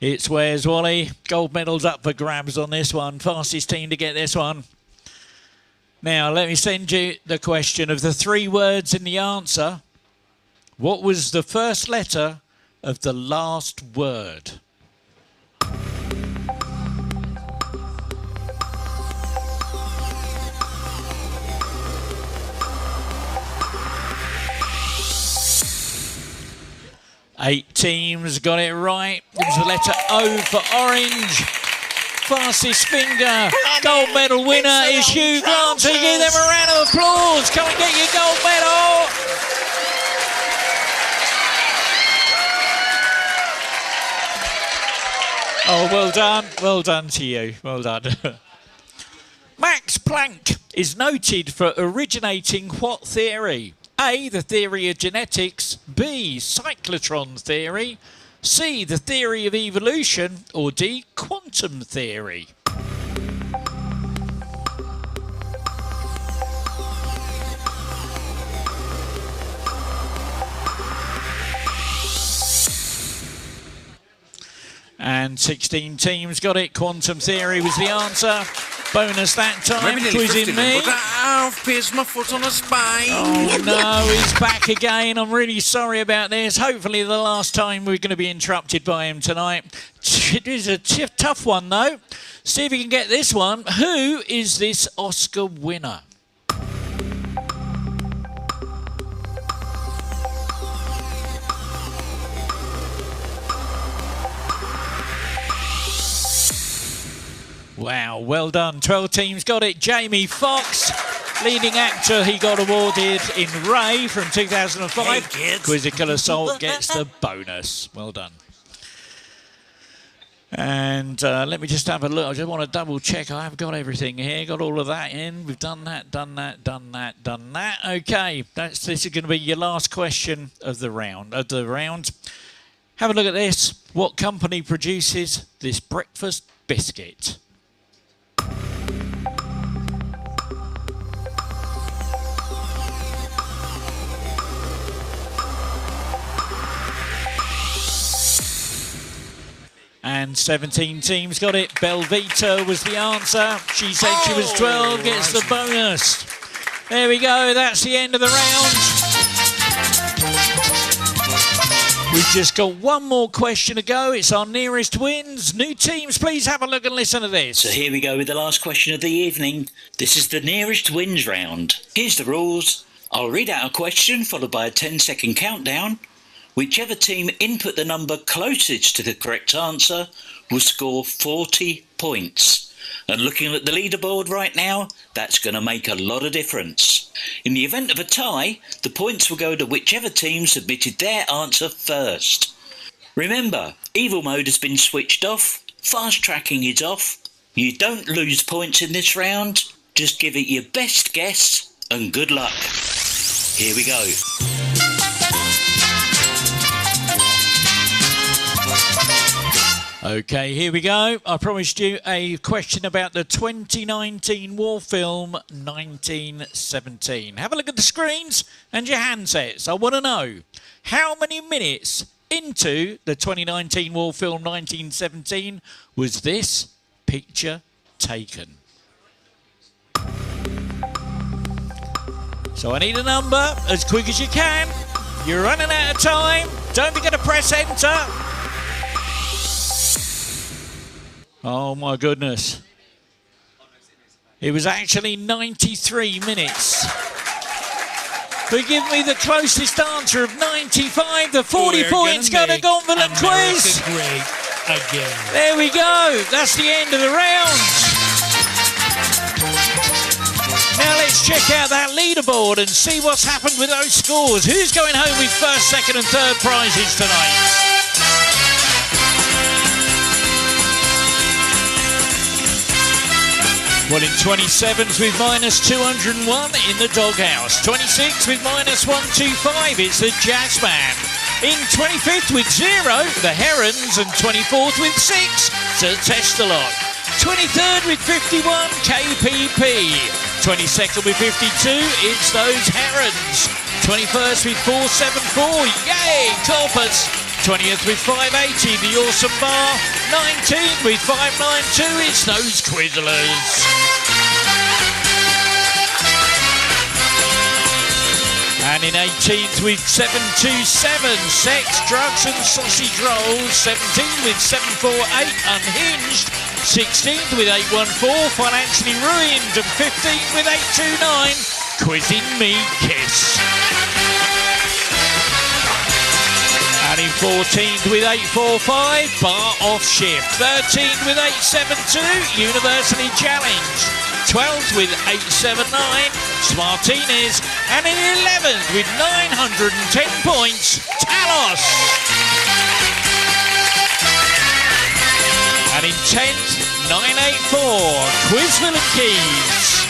It's Where's Wally? Gold medals up for grabs on this one. Fastest team to get this one. Now, let me send you the question. Of the 3 words in the answer, what was the first letter of the last word? Eight teams got it right. It was the letter O for orange. Fastest finger. Gold medal winner is Hugh Granta. Give them a round of applause. Come and get your gold medal. Oh, well done. Well done to you. Well done. Max Planck is noted for originating what theory? A, the theory of genetics, B, cyclotron theory, C, the theory of evolution, or D, quantum theory. And 16 teams got it. Quantum theory was the answer. bonus that time, Maybe nearly 50 quizzing then, me. but I've pierced my foot on a spike. Oh no, he's back again. I'm really sorry about this. Hopefully the last time we're going to be interrupted by him tonight. It is a tough one though. See if you can get this one. Who is this Oscar winner? Wow, well done. 12 teams got it. Jamie Foxx, leading actor, he got awarded in Ray from 2005. Hey, kids. Quizzical Assault gets the bonus. Well done. And let me just have a look. I just want to double check. I have got everything here. Got all of that in. We've done that, done that, done that, done that. Okay, this is going to be your last question of the round. Have a look at this. What company produces this breakfast biscuit? And 17 teams got it. Belvita was the answer. She said she was 12, gets the bonus. There we go, that's the end of the round. We've just got one more question to go. It's our nearest wins. New teams, please have a look and listen to this. So here we go with the last question of the evening. This is the nearest wins round. Here's the rules. I'll read out a question followed by a 10-second countdown. Whichever team input the number closest to the correct answer will score 40 points. And looking at the leaderboard right now, that's going to make a lot of difference. In the event of a tie, the points will go to whichever team submitted their answer first. Remember, evil mode has been switched off, fast tracking is off. You don't lose points in this round, just give it your best guess and good luck. Here we go. Okay, here we go. I promised you a question about the 2019 war film 1917. Have a look at the screens and your handsets. I want to know how many minutes into the 2019 war film 1917 was this picture taken? So I need a number as quick as you can. You're running out of time. Don't forget to press enter. Oh my goodness. It was actually 93 minutes. Forgive me, the closest answer of 95. The 40 points go to Gauntlet Quiz. Great again. There we go. That's the end of the round. Now let's check out that leaderboard and see what's happened with those scores. Who's going home with first, second and third prizes tonight? Well, in 27th with minus 201 in the doghouse. 26th with minus 125, it's the Jazzman. In 25th with 0, the Herons. And 24th with 6, the Testalot. 23rd with 51, KPP. 22nd with 52, it's those Herons. 21st with 474, yay, Corpus. 20th with 580, the Awesome Bar. 19th with 592, it's those Twizzlers. And in 18th with 727, Sex, Drugs and Sausage Rolls. 17th with 748, Unhinged. 16th with 814, Financially Ruined. And 15th with 829, Quizzing Me Kiss. And in 14th with 845, Bar Off Shift. 13th with 872, University Challenge. 12th with 879, Smartinez. And in 11th with 910 points, Talos. And in 10th, 984, Quizville and Keys.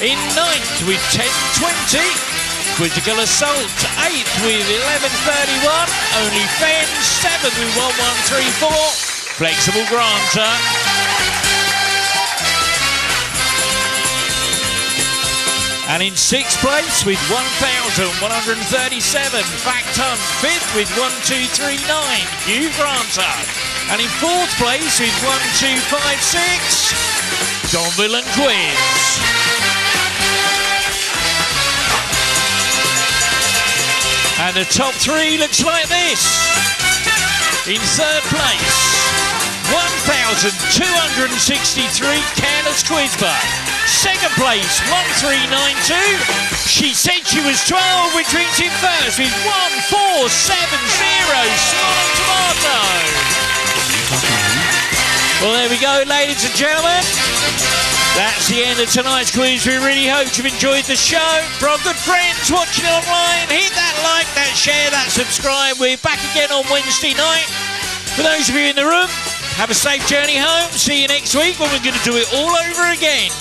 In 9th with 1020, Quizzical Assault. 8th with 1131, Only Fens. 7th with 1134, Flexible Granta. And in 6th place with 1,137, Fact Hunt. 5th with 1239, Hugh Granta. And in 4th place with 1256, Donville and Quiz. And the top three looks like this. In third place, 1,263 Careless Quizbot. Second place, 1392. She said she was 12, which brings in first with 1470. Small Tomato. Well, there we go, ladies and gentlemen. That's the end of tonight's quiz. We really hope you've enjoyed the show. For our good friends watching online, hit that like, that share, that subscribe. We're back again on Wednesday night. For those of you in the room, have a safe journey home. See you next week when we're going to do it all over again.